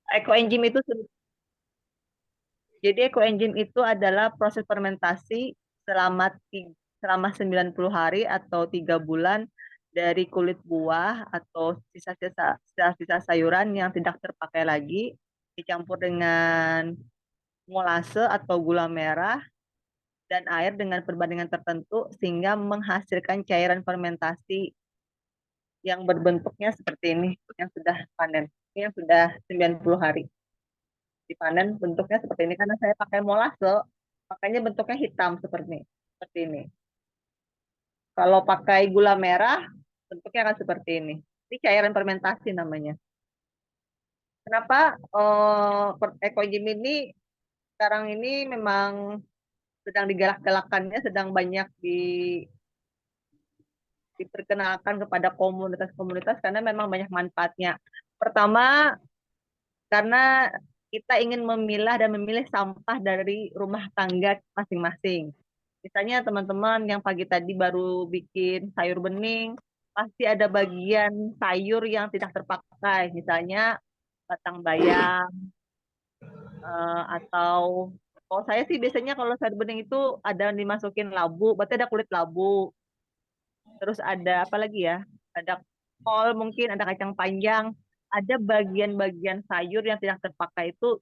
Ekoenzim itu jadi ekoenzim itu adalah proses fermentasi selama selama 90 hari atau 3 bulan dari kulit buah atau sisa-sisa sayuran yang tidak terpakai lagi dicampur dengan molase atau gula merah dan air dengan perbandingan tertentu sehingga menghasilkan cairan fermentasi yang berbentuknya seperti ini yang sudah panen. Ini yang sudah 90 hari dipanen bentuknya seperti ini karena saya pakai molase makanya bentuknya hitam seperti ini. Kalau pakai gula merah bentuknya akan seperti ini. Ini cairan fermentasi namanya. Kenapa ekoenzim ini sekarang ini memang sedang digalak-galakannya, sedang banyak diperkenalkan kepada komunitas-komunitas karena memang banyak manfaatnya. Pertama, karena kita ingin memilah dan memilih sampah dari rumah tangga masing-masing. Misalnya teman-teman yang pagi tadi baru bikin sayur bening, pasti ada bagian sayur yang tidak terpakai, misalnya batang bayam atau kalau saya sih biasanya kalau sayur bening itu ada yang dimasukin labu, berarti ada kulit labu. Terus ada apa lagi ya? Ada kol mungkin, ada kacang panjang, ada bagian-bagian sayur yang tidak terpakai itu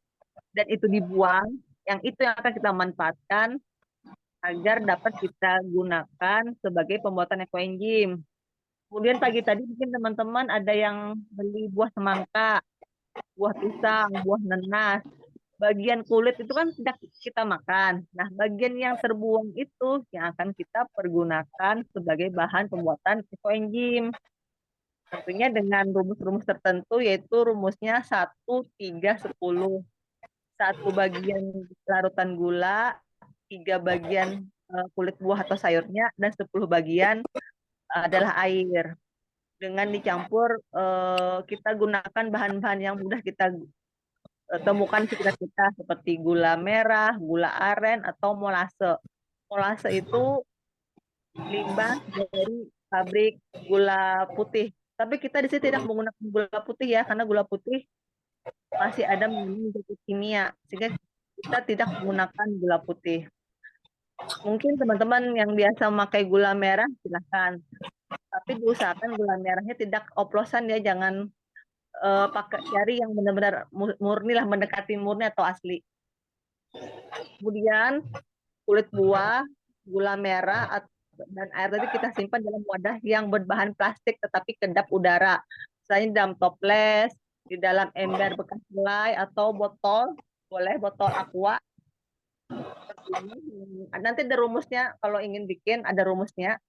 dan itu dibuang, yang itu yang akan kita manfaatkan agar dapat kita gunakan sebagai pembuatan ekoenzim. Kemudian pagi tadi mungkin teman-teman ada yang beli buah semangka, buah pisang, buah nanas. Bagian kulit itu kan tidak kita makan. Nah, bagian yang terbuang itu yang akan kita pergunakan sebagai bahan pembuatan ekoenzim. Tentunya dengan rumus-rumus tertentu yaitu rumusnya 1, 3, 10. Satu bagian larutan gula, 3 bagian kulit buah atau sayurnya, dan 10 bagian adalah air. Dengan dicampur, kita gunakan bahan-bahan yang mudah kita temukan di sekitar kita, seperti gula merah, gula aren, atau molase. Molase itu limbah dari pabrik gula putih. Tapi kita di sini tidak menggunakan gula putih ya, karena gula putih masih ada mengandung zat kimia, sehingga kita tidak menggunakan gula putih. Mungkin teman-teman yang biasa memakai gula merah, silahkan. Tapi diusahakan gula merahnya tidak oplosan ya, jangan pakai cari yang benar-benar murni lah, mendekati murni atau asli. Kemudian kulit buah, gula merah, dan air tadi kita simpan dalam wadah yang berbahan plastik tetapi kedap udara. Misalnya dalam toples, di dalam ember bekas selai, atau botol, boleh botol aqua. Nanti ada rumusnya, kalau ingin bikin ada rumusnya.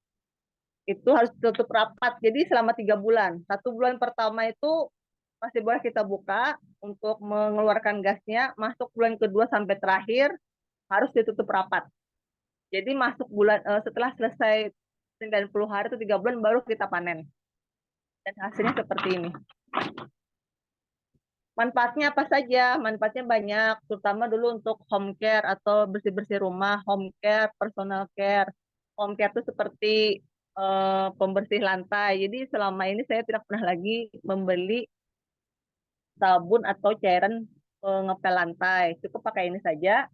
Itu harus tutup rapat. Jadi selama 3 bulan. 1 bulan pertama itu masih boleh kita buka untuk mengeluarkan gasnya. Masuk bulan kedua sampai terakhir harus ditutup rapat. Jadi masuk bulan setelah selesai 90 hari atau 3 bulan baru kita panen. Dan hasilnya seperti ini. Manfaatnya apa saja? Manfaatnya banyak, terutama dulu untuk home care atau bersih-bersih rumah, home care, personal care. Home care itu seperti pembersih lantai. Jadi selama ini saya tidak pernah lagi membeli sabun atau cairan pengepel lantai. Cukup pakai ini saja.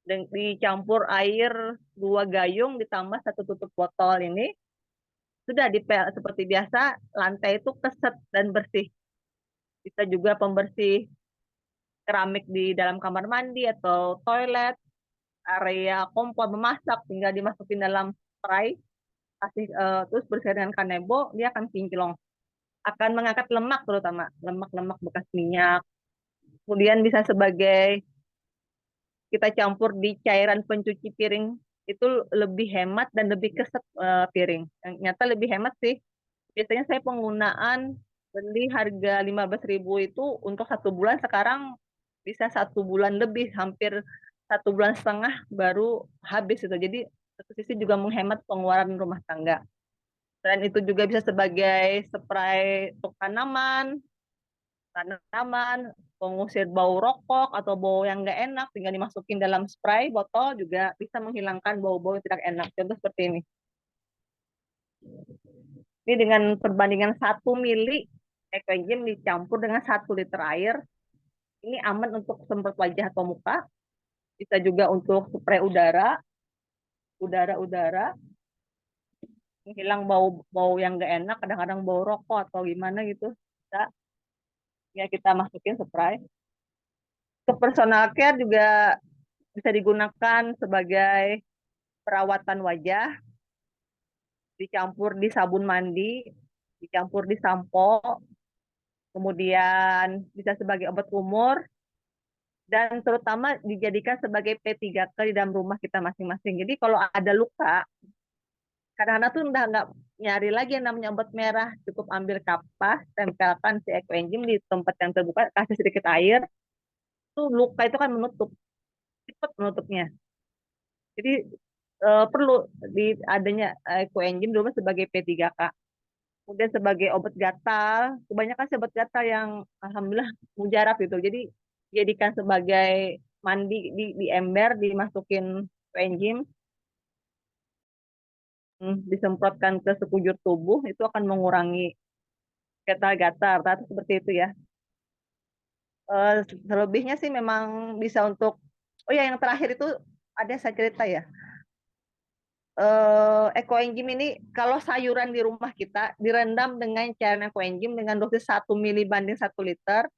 Dan dicampur air 2 gayung ditambah 1 tutup botol ini. Sudah dipel seperti biasa, lantai itu keset dan bersih. Bisa juga pembersih keramik di dalam kamar mandi atau toilet, area kompor memasak, tinggal dimasukin dalam spray, kasih terus bersih dengan kanebo, dia akan kinclong. Akan mengangkat lemak, terutama lemak-lemak bekas minyak. Kemudian bisa sebagai kita campur di cairan pencuci piring, itu lebih hemat dan lebih keset piring. Yang nyata lebih hemat sih. Biasanya saya penggunaan beli harga 15.000 itu untuk 1 bulan, sekarang bisa 1 bulan lebih, hampir 1 bulan setengah baru habis itu. Jadi satu sisi juga menghemat pengeluaran rumah tangga. Selain itu juga bisa sebagai spray untuk tanaman, pengusir bau rokok atau bau yang nggak enak, tinggal dimasukin dalam spray botol juga bisa menghilangkan bau-bau yang tidak enak. Contoh seperti ini. Ini dengan perbandingan 1 mili ekoenzim dicampur dengan 1 liter air, Ini aman untuk semprot wajah atau muka, bisa juga untuk spray udara, hilang bau bau yang nggak enak, kadang-kadang bau rokok atau gimana gitu. Bisa ya kita masukin spray. Untuk personal care juga bisa digunakan sebagai perawatan wajah, dicampur di sabun mandi, dicampur di sampo, kemudian bisa sebagai obat umur, dan terutama dijadikan sebagai P3K di dalam rumah kita masing-masing. Jadi kalau ada luka, kadang-kadang tuh udah nggak nyari lagi yang namanya obat merah, cukup ambil kapas, tempelkan si Ecoenzym di tempat yang terbuka, kasih sedikit air, tuh luka itu kan menutup, cepat menutupnya. Jadi perlu di adanya Ecoenzym dulu sebagai P3K. Kemudian sebagai obat gatal, kebanyakan sih obat gatal yang alhamdulillah mujarab gitu. Jadi jadikan sebagai mandi di ember, dimasukin enzim, disemprotkan ke sekujur tubuh, itu akan mengurangi gatal-gatal, rata seperti itu ya. Selebihnya sih memang bisa untuk, oh ya yang terakhir itu ada saya cerita ya. Ekoenzim ini kalau sayuran di rumah kita direndam dengan cairan ekoenzim dengan dosis 1 mili banding 1 liter,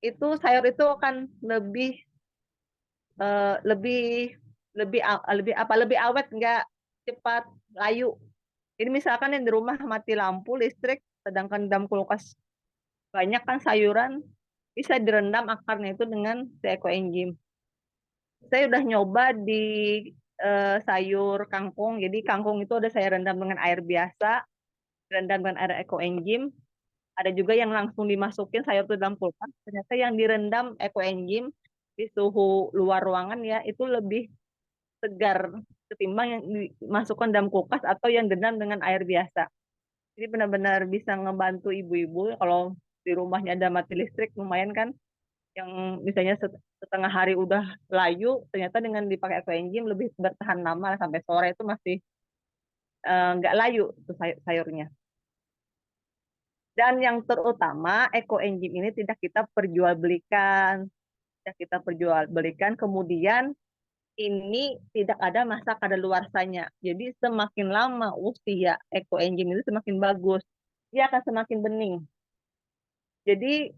itu sayur itu akan lebih eh, lebih lebih awet, nggak cepat layu. Jadi misalkan yang di rumah mati lampu listrik, sedangkan dalam kulkas banyak kan sayuran, bisa direndam akarnya itu dengan si ekoenzim. Saya udah nyoba di sayur kangkung. Jadi kangkung itu ada saya rendam dengan air biasa, rendam dengan air ekoenzim. Ada juga yang langsung dimasukin sayur itu dalam kulkas. Ternyata yang direndam ekoenzim di suhu luar ruangan ya itu lebih segar ketimbang yang dimasukkan dalam kulkas atau yang direndam dengan air biasa. Jadi benar-benar bisa ngebantu ibu-ibu kalau di rumahnya ada mati listrik, lumayan kan, yang misalnya setengah hari udah layu, ternyata dengan dipakai ekoenzim lebih bertahan lama sampai sore itu masih nggak layu tuh sayurnya. Dan yang terutama ekoenzim ini tidak kita perjualbelikan, tidak kita perjualbelikan. Kemudian ini tidak ada masa kadaluarsanya. Jadi semakin lama usia ekoenzim itu semakin bagus, dia akan semakin bening. Jadi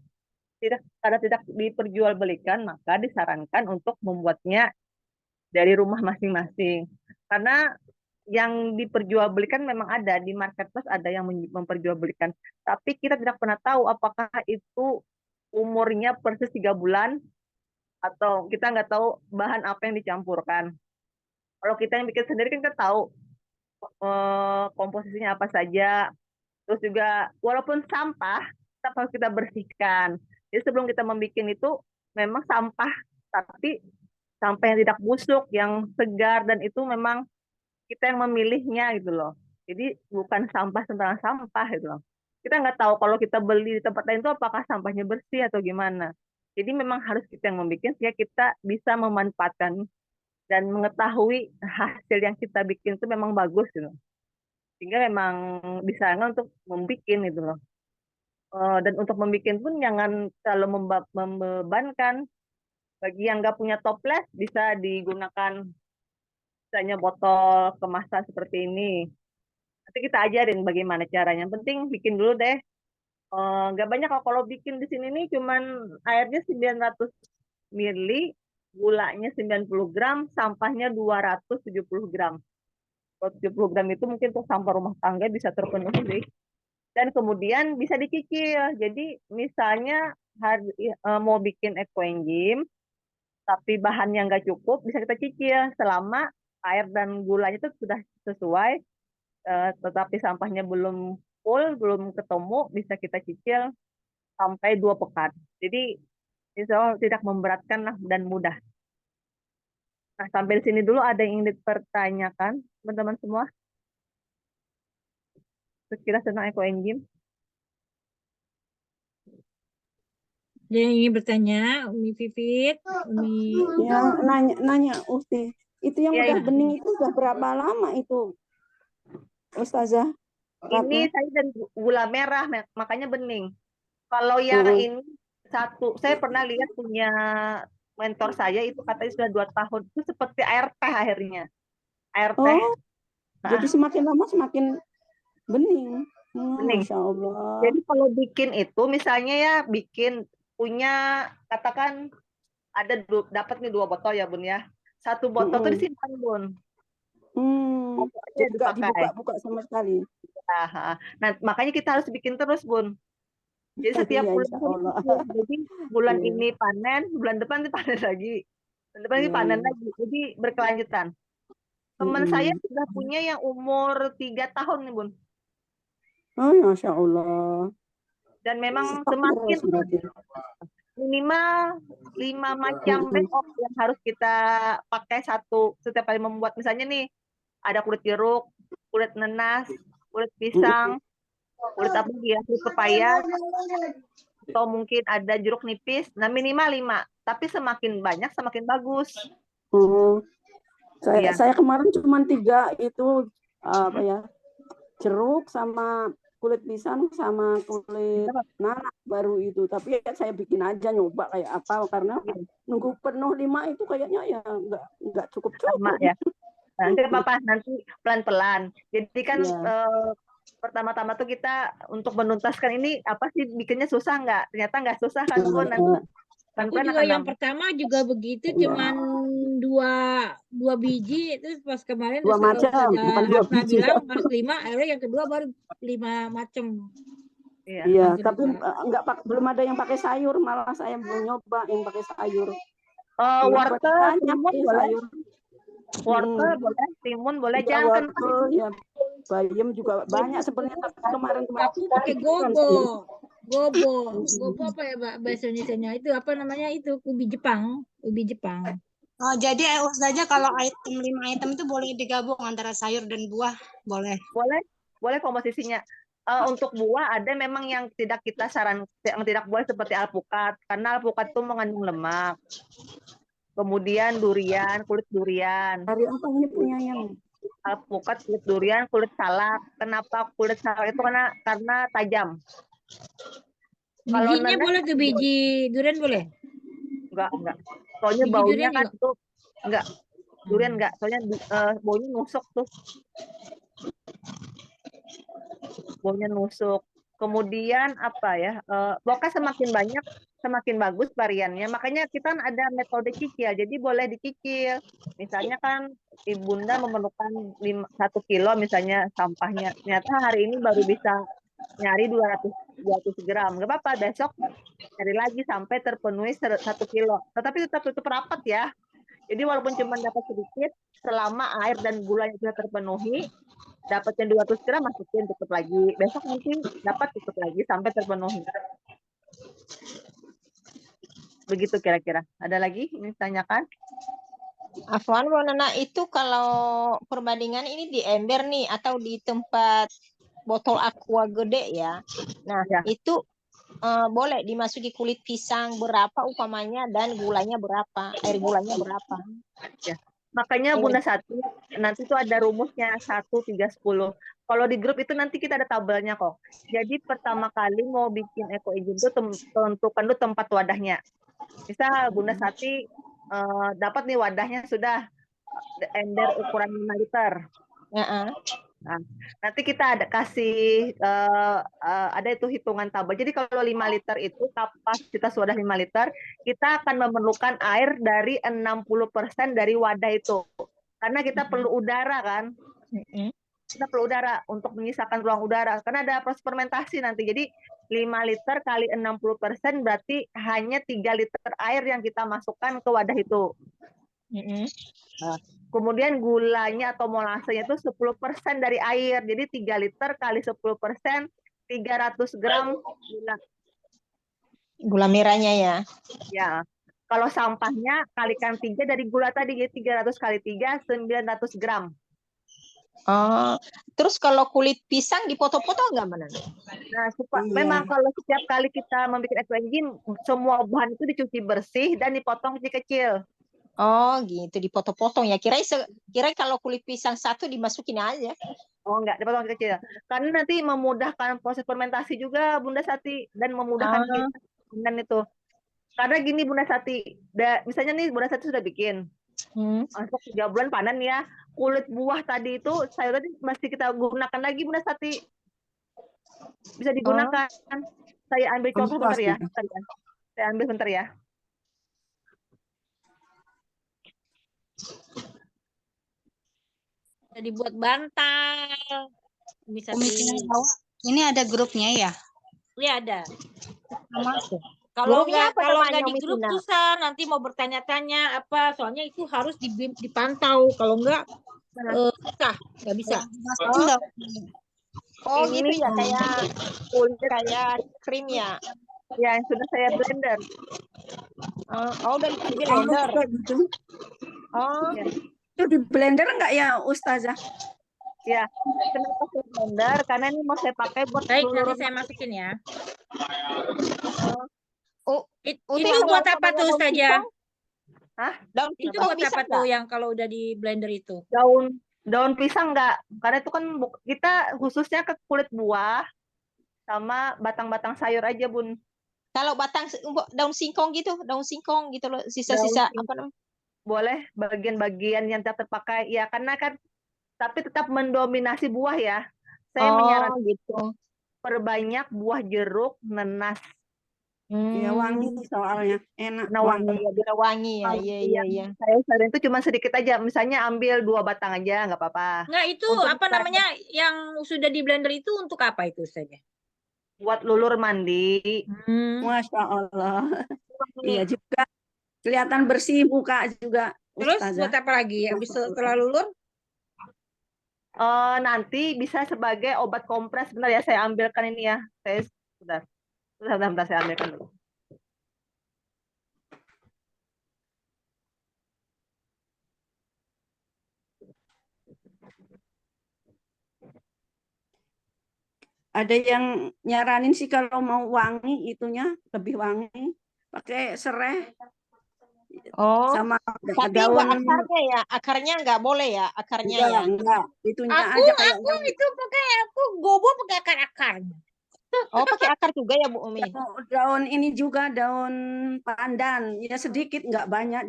karena tidak diperjualbelikan, maka disarankan untuk membuatnya dari rumah masing-masing. Karena yang diperjualbelikan memang ada di marketplace, ada yang memperjualbelikan, tapi kita tidak pernah tahu apakah itu umurnya persis 3 bulan, atau kita nggak tahu bahan apa yang dicampurkan. Kalau kita yang bikin sendiri kan kita tahu komposisinya apa saja. Terus juga walaupun sampah, tetap harus kita bersihkan. Jadi sebelum kita membuat itu memang sampah, tapi sampah yang tidak busuk, yang segar, dan itu memang kita yang memilihnya gitu loh. Jadi bukan sampah sembarang sampah gitu loh. Kita nggak tahu kalau kita beli di tempat lain itu apakah sampahnya bersih atau gimana. Jadi memang harus kita yang membuat sehingga kita bisa memanfaatkan dan mengetahui hasil yang kita bikin itu memang bagus gitu. Sehingga memang disarankan untuk membuat gitu loh. Dan untuk membuat pun jangan terlalu membebankan. Bagi yang nggak punya toples bisa digunakan misalnya botol kemasan seperti ini. Nanti kita ajarin bagaimana caranya. Yang penting bikin dulu deh. Nggak banyak kok, kalau bikin di sini nih cuman airnya 900 mili, gulanya 90 gram, sampahnya 270 gram. Kalau 70 gram itu mungkin untuk sampah rumah tangga bisa terpenuhi sih. Dan kemudian bisa dicicil. Jadi misalnya mau bikin ekoenzim, tapi bahannya nggak cukup, bisa kita cicil selama air dan gulanya itu sudah sesuai, tetapi sampahnya belum full, belum ketemu, bisa kita cicil sampai 2 pekan. Jadi insya Allah tidak memberatkan lah dan mudah. Nah, sampai sini dulu ada yang ingin dipertanyakan, teman-teman semua, sekilas tentang ekoenzim. Ada yang ingin bertanya, Umi Vivit, Umi. Yang nanya Uti, itu yang Ya, udah bening itu udah berapa lama itu, Ustazah? ini Ratna? saya dan gula merah, makanya bening. Kalau yang ini Saya pernah lihat punya mentor saya itu katanya sudah 2 tahun itu seperti air teh akhirnya. Air teh. Oh, Nah, jadi semakin lama semakin bening. bening. Masya Allah. Jadi kalau bikin itu misalnya ya bikin punya katakan ada dapat nih 2 botol ya Bun ya. Satu botol tuh Mm-mm. disimpan Bun. Satu aja Jadi nggak dipakai. dibuka-buka sama sekali. Nah, makanya kita harus bikin terus Bun. Jadi setiap Iya, bulan insya tuh Allah. dibikin. Jadi bulan Iya, ini panen, bulan depan tuh panen lagi. Bulan depan lagi iya, panen iya. lagi. Jadi berkelanjutan. Teman saya Mm-mm. sudah punya yang umur 3 tahun nih Bun. Oh, Masya Allah. Dan memang Stok semakin terus berarti. minimal 5 macam Mm-mm. backup yang harus kita pakai setiap kali membuat. Misalnya nih ada kulit jeruk, kulit nanas, kulit Mm-mm. pisang, kulit apa lagi ya, kulit pepaya, atau mungkin ada jeruk nipis. Nah minimal 5. Tapi semakin banyak semakin bagus. Oh, saya Iya. saya kemarin cuma 3 itu apa ya, jeruk sama kulit pisang sama kulit nanas baru itu. Tapi ya saya bikin aja nyoba kayak apa karena Iya, nunggu penuh 5 itu kayaknya ya nggak cukup sama cukup. ya. Nanti apa nanti pelan-pelan. Jadi kan Ya, pertama-tama tuh kita untuk menuntaskan ini apa sih bikinnya susah nggak? Ternyata nggak susah kan Bun. Nanti Aku pelan-pelan juga akan yang nambah. pertama juga begitu, ya. cuman dua dua biji. Terus pas kemarin 2 macam, udah bukan 2 Hasna biji. bilang harus 5, akhirnya yang kedua baru 5 macam Iya. Iya, yang tapi kedua. belum ada yang pakai sayur, malah saya belum nyoba yang pakai sayur. Kemarin Wortel, banyak timun ya boleh, sayur. wortel Hmm, boleh, timun boleh, iya jangan kentang. wortel ya, bayam juga banyak sebenarnya, tapi kemarin Aku pakai kepikiran gobo, saya. gobo, gobo Hmm. apa ya bahasa Indonesianya itu apa namanya itu ubi Jepang, ubi Jepang. Oh, jadi Ustazah kalau 5 item itu boleh digabung antara sayur dan buah, boleh. Boleh, boleh komposisinya. Untuk buah ada memang yang tidak kita yang tidak boleh seperti alpukat, karena alpukat itu mengandung lemak. Kemudian durian, kulit durian. Hari apa ini punya yang Alpukat, kulit durian, kulit salak. Kenapa kulit salak itu karena tajam. Kalau Bijinya nanas boleh tuh, biji durian boleh. enggak. Soalnya Biji baunya durian kan juga. itu enggak. Durian enggak, soalnya baunya nusuk tuh. Baunya nusuk. Kemudian apa ya? Pokoknya semakin banyak semakin bagus variannya. Makanya kita ada metode cicil. Jadi boleh dicicil. Misalnya kan ibunda memerlukan 1 kilo misalnya sampahnya. Ternyata hari ini baru bisa nyari 200 gram. Nggak apa-apa, besok cari lagi sampai terpenuhi 1 kilo. Tetapi tetap tutup rapat ya. Jadi walaupun cuma dapat sedikit, selama air dan gulanya sudah terpenuhi, dapatnya 200 gram masukin tutup lagi. Besok mungkin dapat tutup lagi sampai terpenuhi. Begitu kira-kira. Ada lagi ini tanyakan? Afwan, mau nanya itu kalau perbandingan ini di ember nih atau di tempat botol aqua gede ya. Nah, Ya. itu boleh dimasuki kulit pisang berapa umpamanya dan gulanya berapa, air gulanya berapa. Ya. Makanya Bunda Sati, nanti itu ada rumusnya 1, 3, 10. Kalau di grup itu nanti kita ada tabelnya kok. Jadi pertama kali mau bikin eco engine itu tentukan dulu tempat wadahnya. Misal Bunda Sati dapat nih wadahnya sudah ember ukuran 5 liter. Nah, nanti kita ada kasih ada itu hitungan tabel. Jadi kalau 5 liter itu kapasitas wadah 5 liter, kita akan memerlukan air dari 60% dari wadah itu. Karena kita perlu udara kan. Kita perlu udara untuk menyisakan ruang udara. Karena ada proses fermentasi nanti. Jadi 5 liter kali 60% berarti hanya 3 liter air yang kita masukkan ke wadah itu. Nah, kemudian gulanya atau molasenya itu 10% dari air. Jadi 3 liter kali 10%, 300 gram gula. Gula merahnya ya. Ya. Kalau sampahnya kalikan 3 dari gula tadi, jadi 300 kali 3, 900 gram. Terus kalau kulit pisang dipotong-potong nggak mana? Nah, memang kalau setiap kali kita membuat eco engine, semua bahan itu dicuci bersih dan dipotong kecil-kecil. Oh gitu, dipotong-potong ya. Kira kalau kulit pisang satu dimasukin aja. Oh enggak, dipotong kecil. Karena nanti memudahkan proses fermentasi juga Bunda Sati dan memudahkan kita dan itu. Karena gini Bunda Sati, misalnya nih Bunda Sati sudah bikin, masuk 3 bulan panen ya, kulit buah tadi itu sayur tadi masih kita gunakan lagi Bunda Sati, bisa digunakan. Saya ambil contoh Kompos bentar ya, gitu. bentar ya. Saya ambil bentar ya. Jadi buat bantal. Bisa Pemikiran bahwa ini ada grupnya ya. Iya ada. Sama tuh. Kalau Grupnya apa nggak namanya, di Umi grup Tina? susah, nanti mau bertanya-tanya apa, soalnya itu harus dipantau. Kalau nggak susah, nggak bisa. Pasti enggak. Oh gitu Ini ya, kayak kulit krim ya. ya yang sudah saya blender. Oh udah di Oh, blender. kayak gitu. Oh, Ya. Itu di blender enggak ya, Ustazah? Ya, kenapa saya blender? Karena ini mau saya pakai buat Baik, nanti seluruh saya masukin ya. Umi Itu kalau buat apa namanya tuh daun Ustazah? singkong, Hah? daun Itu singkong buat bisa apa nggak? tuh yang kalau udah di blender itu? Daun pisang enggak? Karena itu kan kita khususnya ke kulit buah sama batang-batang sayur aja, Bun. Kalau daun singkong gitu loh, Daun sisa-sisa sing- apa namanya? boleh bagian-bagian yang tidak terpakai. Ya, karena kan tapi tetap mendominasi buah ya. Saya Oh menyarankan gitu. perbanyak buah jeruk, nanas, Ya wangi soalnya, enak warna wangi. wangi. Biar wangi ya, Kalau iya iya yang iya. saya saranin itu cuma sedikit aja. Misalnya ambil 2 batang aja, nggak apa-apa. Nggak, itu Untuk apa namanya yang sudah di blender itu untuk apa itu Ustazah? buat lulur mandi. Masya Allah. Iya juga. Kelihatan bersih muka juga, Terus Ustazah. buat apa lagi? Habis setelah lulur? Nanti bisa sebagai obat kompres. Bentar ya, saya ambilkan ini ya. Bentar, saya ambilkan dulu. Ada yang nyaranin sih kalau mau wangi itunya lebih wangi pakai serai Oh, sama tapi daun. nggak akarnya ya, akarnya nggak boleh ya, akarnya ya. Enggak, itunya Aku aja kayak itu pakai gobo pakai akar-akarnya. Oh, pakai akar juga ya Bu Umi. daun ini juga daun pandan ya sedikit nggak banyak,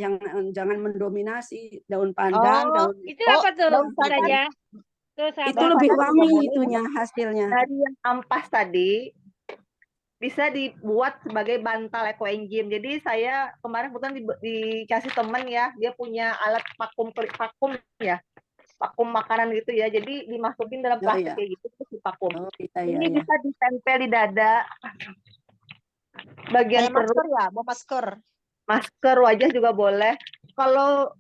jangan mendominasi daun pandan, Oh, daun Itu apa tuh daun pandan. Ustazah? Terus itu apa? lebih Daun pandan wangi juga itunya hasilnya. dari yang ampas tadi bisa dibuat sebagai bantal eco engine. Jadi saya kemarin kebetulan dikasih teman ya, dia punya alat vakum ya, vakum makanan gitu ya. Jadi dimasukin dalam Oh, plastik iya. kayak gitu terus divakum. Oh, iya, Ini iya. bisa ditempel di dada, bagian Kayak perut, masker ya, mau masker. masker, wajah juga boleh. Kalau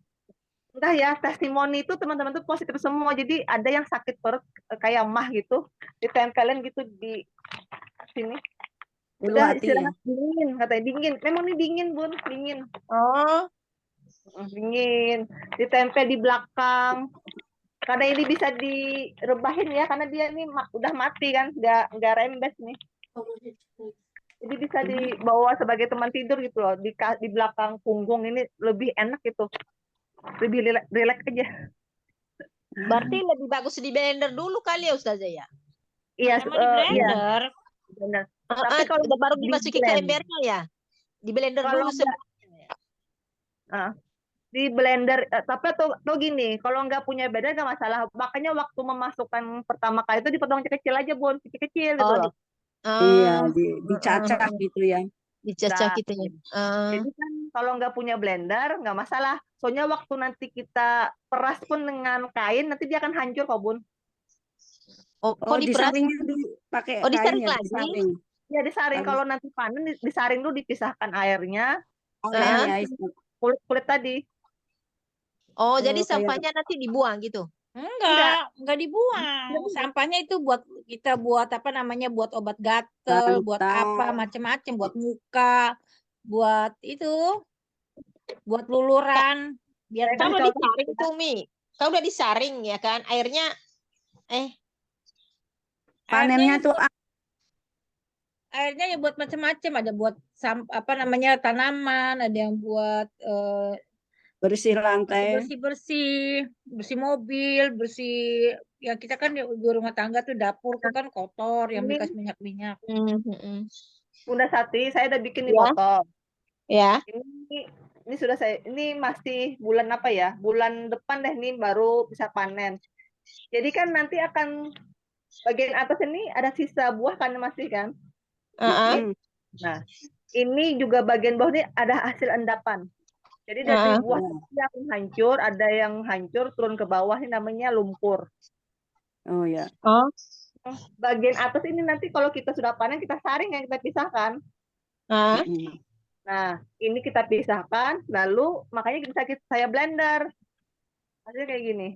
entah ya, testimoni itu teman-teman tuh positif semua. Jadi ada yang sakit perut kayak mah gitu, ditempelin gitu di sini. Ulu Udah hati ya. istirahat dingin, katanya dingin. Memang ini dingin, Bun, dingin. Oh, Dingin. Ditempel di belakang. Karena ini bisa direbahin ya, karena dia ini udah mati kan, nggak rembes nih. Jadi bisa dibawa sebagai teman tidur gitu loh, di belakang punggung ini lebih enak gitu. Lebih rileks aja. berarti lebih bagus di blender dulu kali ya Ustazah ya. Iya, Emang di iya, blender? benar. Tapi kalau udah baru di dimasukin ke blend, embernya ya. Di blender kalau dulu sebelumnya. di blender, tapi atau gini, kalau nggak punya blender nggak masalah. Makanya waktu memasukkan pertama kali itu dipotong kecil-kecil aja, Bun, kecil-kecil gitu Oh, loh. Iya, dicacah gitu ya. dicacah gitu ya. Jadi kan kalau nggak punya blender nggak masalah. Soalnya waktu nanti kita peras pun dengan kain nanti dia akan hancur kok, Bun. Oh, Oh, kok diperas? disaringnya pakai Oh, kain disaring ya, lagi? disaring. Ya disaring, Habis- kalau nanti panen disaring dulu, dipisahkan airnya, Airnya kulit tadi. Oh, jadi kayak- sampahnya nanti dibuang gitu. Enggak dibuang. Sampahnya itu buat kita buat apa namanya? Buat obat gatel, buat Bantal. apa macam-macam, buat muka, buat itu, buat luluran, biar Saya kasih Kalau contoh disaring ya. tuh Mi, kalau udah disaring ya kan, airnya panennya tuh airnya ya buat macam-macam, ada buat apa namanya tanaman, ada yang buat bersih lantai. bersih mobil, bersih ya kita kan di rumah tangga tuh dapur tuh kan kotor yang bekas minyak-minyak. Bunda Sati, saya udah bikin di Ya. botol. Ya. Ini sudah ini masih bulan apa ya? Bulan depan deh nih baru bisa panen. Jadi kan nanti akan bagian atas ini ada sisa buah kan masih kan? Heeh. Nah, ini juga bagian bawah ini ada hasil endapan. Jadi dari Heeh. buah yang hancur, ada yang hancur turun ke bawah ini namanya lumpur. Oh ya. Oh. Bagian atas ini nanti kalau kita sudah panen kita saring yang kita pisahkan. Heeh. Nah, ini kita pisahkan, lalu makanya saya blender. Hasilnya kayak gini.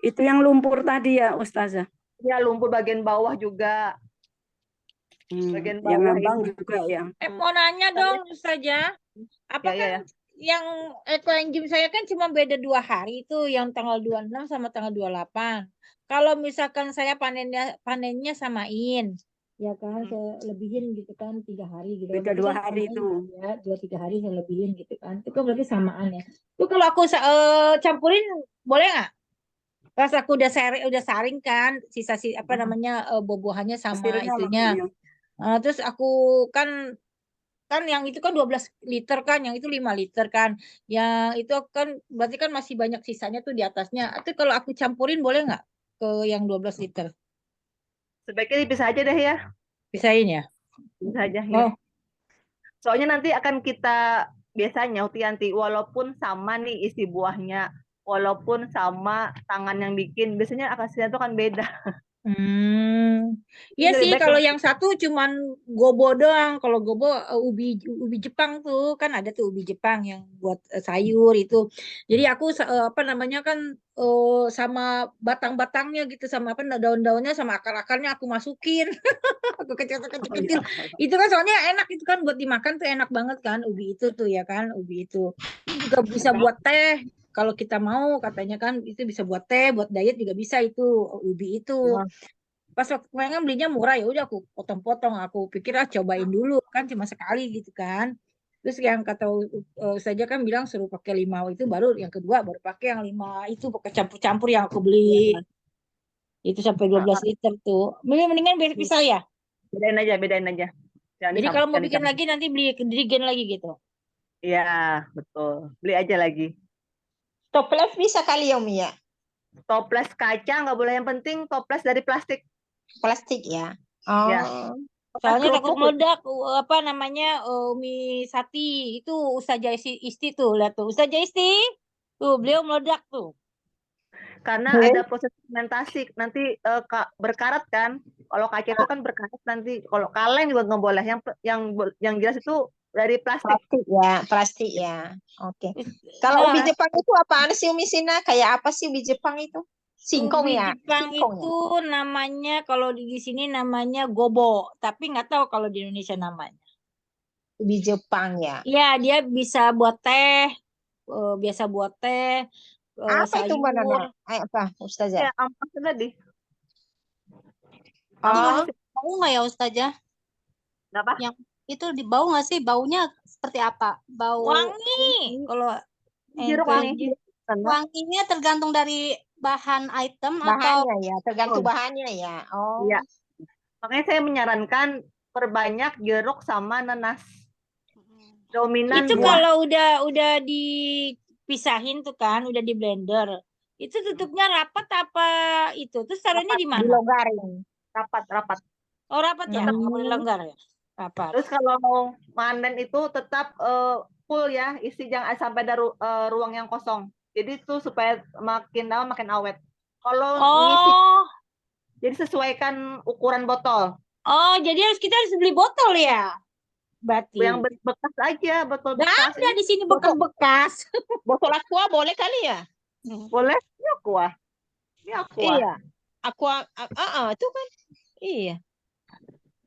Itu yang lumpur tadi ya, Ustazah. Ya, lumpur bagian bawah juga. Bagian Yang bawah ngambang ini. juga ya. Mau nanya dong saja, apa Ya, kan ya. yang ekoenzim saya kan cuma beda 2 hari itu, yang tanggal 26 sama tanggal 28. Kalau misalkan saya panennya samain, ya kan saya lebihin gitu kan 3 hari gitu. Beda Berarti 2 kan hari samain itu. ya 2-3 hari saya lebihin gitu kan. Itu kan berarti samaan ya. Itu kalau aku campurin boleh nggak? Pas aku udah saring kan sisa apa namanya buah-buahannya sama Hasilnya itunya. maksudnya. Terus aku kan yang itu kan 12 liter kan, yang itu 5 liter kan. Yang itu kan berarti kan masih banyak sisanya tuh di atasnya. Itu kalau aku campurin boleh nggak ke yang 12 liter? Sebaiknya dipisah aja deh ya. Pisahin ya? Bisa aja ya. Oh, Soalnya nanti akan kita biasanya Utianti walaupun sama nih isi buahnya, walaupun sama tangan yang bikin, biasanya hasilnya tuh kan beda. Iya Jadi sih lebih baik kalau yang satu cuman gobo doang. Kalau gobo ubi Jepang tuh kan ada tuh ubi Jepang yang buat sayur itu. Jadi aku apa namanya kan sama batang-batangnya gitu, sama apa daun-daunnya sama akar-akarnya aku masukin. Aku kecil-kecil. Itu kan soalnya enak, itu kan buat dimakan tuh enak banget kan ubi itu tuh ya kan, ubi itu. Itu juga bisa buat teh. Kalau kita mau katanya kan itu bisa buat teh, buat diet juga bisa itu ubi itu. Pas waktu kemarin kan belinya murah, ya udah aku potong-potong, aku pikir cobain dulu kan cuma sekali gitu kan. Terus yang kata saja kan bilang suruh pakai 5 itu, baru yang kedua baru pakai yang 5 itu, pakai campur-campur yang aku beli itu sampai 12 liter tuh. Mendingan pisah ya. bedain aja, bedain aja. Jadi kalau mau jangan bikin dicampur. lagi nanti beli dirigen lagi gitu. Iya, betul. Beli aja lagi. Toples bisa kali ya, Umi ya? Toples kaca nggak boleh, yang penting toples dari plastik. Plastik ya. Ya. Oh. Soalnya takut Kerupuk. meledak apa namanya mie sati itu Ustazah Isti tuh, lihat tuh Ustazah Isti. Tuh beliau meledak tuh. Karena ada proses fermentasi nanti berkarat kan. Kalau kaca itu kan berkarat nanti. Kalau kaleng juga nggak boleh. Yang jelas itu dari plastik. Plastik ya. Oke. Kalau ubi Jepang itu apaan sih, Umi Sina? Kayak apa sih ubi Jepang itu? Singkong ubi ya. Jepang itu namanya kalau di sini namanya gobo, tapi nggak tahu kalau di Indonesia namanya. Ubi Jepang ya. Iya, dia bisa buat teh, biasa buat teh, Apa itu Mbak Nana? sayur. Apa, Ustazah? Ya, ampas tadi. Bau nggak ya Ustazah? Apa? Yang itu bau nggak sih? Baunya seperti apa? Bau Wangi. Kalau Jeruk wangi. wanginya tergantung dari bahan item atau Bahannya ya, tergantung bahannya ya. Oh. Iya. Makanya saya menyarankan perbanyak jeruk sama nanas. Dominan itu buah. kalau udah dipisahin tuh kan, udah di blender. Itu tutupnya rapat apa itu? Terus taruhnya di mana? Dilonggarin. Rapat. Oh, rapat ya, nggak boleh longgar ya. Rapat. Terus kalau manen itu tetap full ya, isi jangan sampai ada ruang yang kosong. Jadi itu supaya makin lama makin awet. Kalau ngisi, jadi sesuaikan ukuran botol. Oh, jadi kita harus beli botol ya? Berarti. Yang bekas aja, botol bekas. Ada di sini bekas-bekas. Botol aqua boleh kali ya? Boleh? Ini aqua. Ini aqua. Iya. Aqua, itu kan. Iya.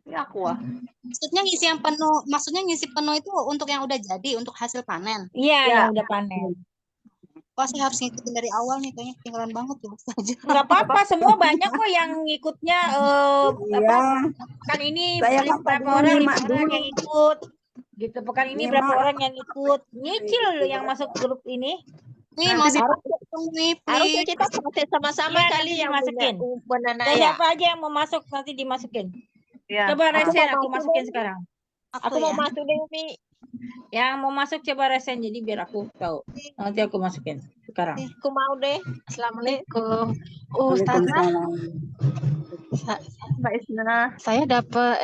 Ini aqua. maksudnya ngisi penuh itu untuk yang udah jadi, untuk hasil panen. Iya, Ya. yang udah panen. Wah, saya harus ngikutin dari awal nih, kayaknya ketinggalan banget ya Ustazah. Nggak apa-apa, semua banyak kok yang ngikutnya. Iya. Pekan ini Saya kan berapa tadinya orang, 5 nyimak orang dulu. yang ikut. Gitu, pekan ini Nyimak. berapa orang yang ikut. Nyicil yang masuk grup ini. Nih, Nanti masuk nih, Harusnya please. kita proses sama-sama Iya, kali nanti yang dimasukin. punya Nana Dan ya. siapa aja yang mau masuk nanti dimasukin. Ya. Coba Aku Resen, mau aku masuk masukin deh. sekarang. Aku Aku mau ya. masuk deh, Umi. Yang mau masuk coba resen, jadi biar aku tahu. Nanti aku masukin sekarang. Aku mau deh. Assalamualaikum. Ustazah, Waalaikumsalam. sa- Mbak Isna, saya dapat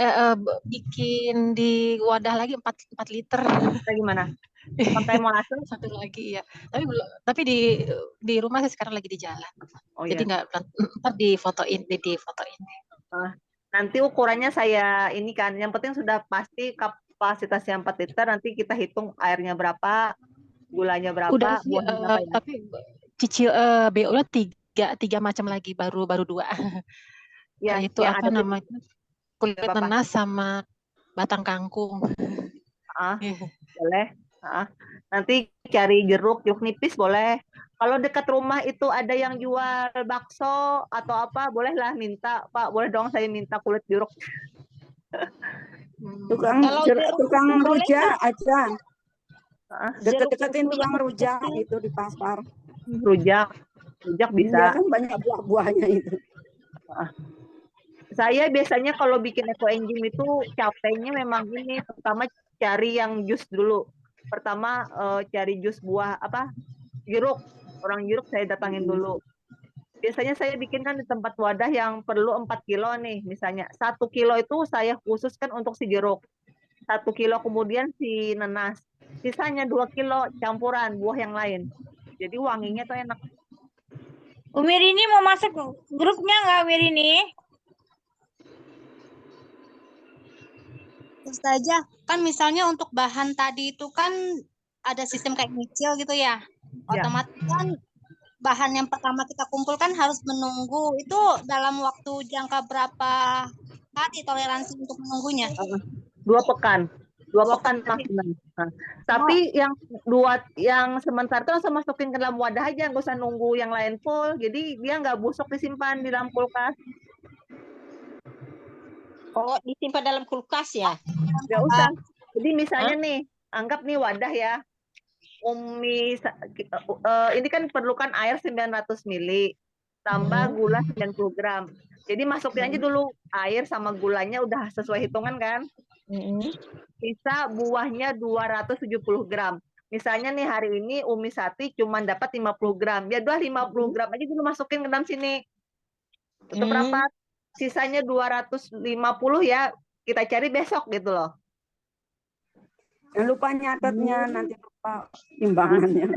bikin di wadah lagi 4 liter. gimana? Pakai mau langsung? Satu lagi ya. Tapi di rumah saya sekarang lagi di jalan. Oh Jadi iya. nggak ntar difotoin. Nanti ukurannya saya ini kan. Yang penting sudah pasti kapasitasnya 4 liter. Nanti kita hitung airnya berapa, gulanya Udah berapa, sih, buahnya berapa ya. tapi cicil BO-nya tiga macam lagi, baru 2. Ya, Itu yang apa ada di namanya? Kulit apa? nanas sama batang kangkung. Ah, Iya. boleh. Ah. Nanti cari jeruk nipis boleh. Kalau dekat rumah itu ada yang jual bakso atau apa, bolehlah minta. Pak, boleh dong saya minta kulit jeruk. Tukang Kalau jeruk tukang boleh rujak nggak? aja. Ah, Jeruk Deket-deketin nipis tukang rujak itu di pasar. rujak Iya bisa. kan banyak buah-buahnya itu. Ah. Saya biasanya kalau bikin eco enzim itu capeknya memang ini, pertama cari yang jus dulu. Pertama cari jus buah apa? Jeruk. Orang jeruk saya datangin dulu. Biasanya saya bikin kan di tempat wadah yang perlu 4 kilo nih, misalnya 1 kilo itu saya khususkan untuk si jeruk, 1 kilo kemudian si nanas, sisanya 2 kilo campuran buah yang lain, jadi wanginya tuh enak. Umi Rini mau masuk grupnya nggak, Umi Rini? Ustazah, kan misalnya untuk bahan tadi itu kan ada sistem kayak nyicil gitu ya. Ya. Otomatis kan bahan yang pertama kita kumpulkan harus menunggu. Itu dalam waktu jangka berapa hari toleransi untuk menunggunya? 2 pekan 2 pekan maksimal. Nah, tapi yang sementara itu langsung masukin ke dalam wadah aja, nggak usah nunggu yang lain full, jadi dia nggak busuk disimpan di dalam kulkas. Oh, disimpan dalam kulkas ya? Nggak usah. Jadi misalnya nih, anggap nih wadah ya, Umi ini kan perlukan air 900 ml, tambah gula 90 gram. Jadi masukin aja dulu air sama gulanya udah sesuai hitungan kan. Sisa buahnya 270 gram. Misalnya nih hari ini Umi Sati cuma dapat 50 gram. Ya udah 50 gram aja dulu masukin ke dalam sini. Itu berapa? Sisanya 250 ya. Kita cari besok gitu loh. Jangan lupa nyatetnya, nanti lupa timbangannya.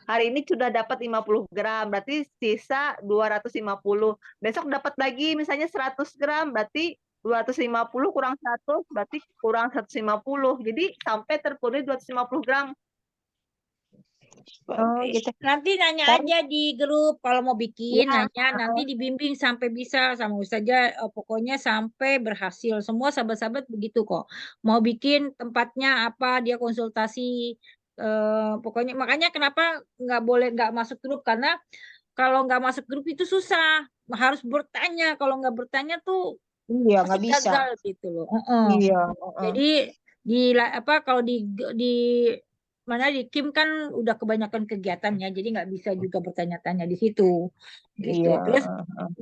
Hari ini sudah dapat 50 gram, berarti sisa 250. Besok dapat lagi misalnya 100 gram, berarti 250 kurang 100, berarti kurang 150. Jadi sampai terpenuhi 250 gram. Oh, gitu. Nanti nanya aja di grup kalau mau bikin, nanya nanti dibimbing sampai bisa sama Ustazah, pokoknya sampai berhasil. Semua sahabat-sahabat begitu kok. Mau bikin tempatnya apa, dia konsultasi. Pokoknya makanya kenapa nggak masuk grup, karena kalau nggak masuk grup itu susah, harus bertanya. Kalau nggak bertanya tuh Iya, nggak pasti bisa. gagal gitu loh. Iya. Jadi kalau di mana di Kim kan udah kebanyakan kegiatannya, jadi nggak bisa juga bertanya-tanya di situ gitu. Iya. Terus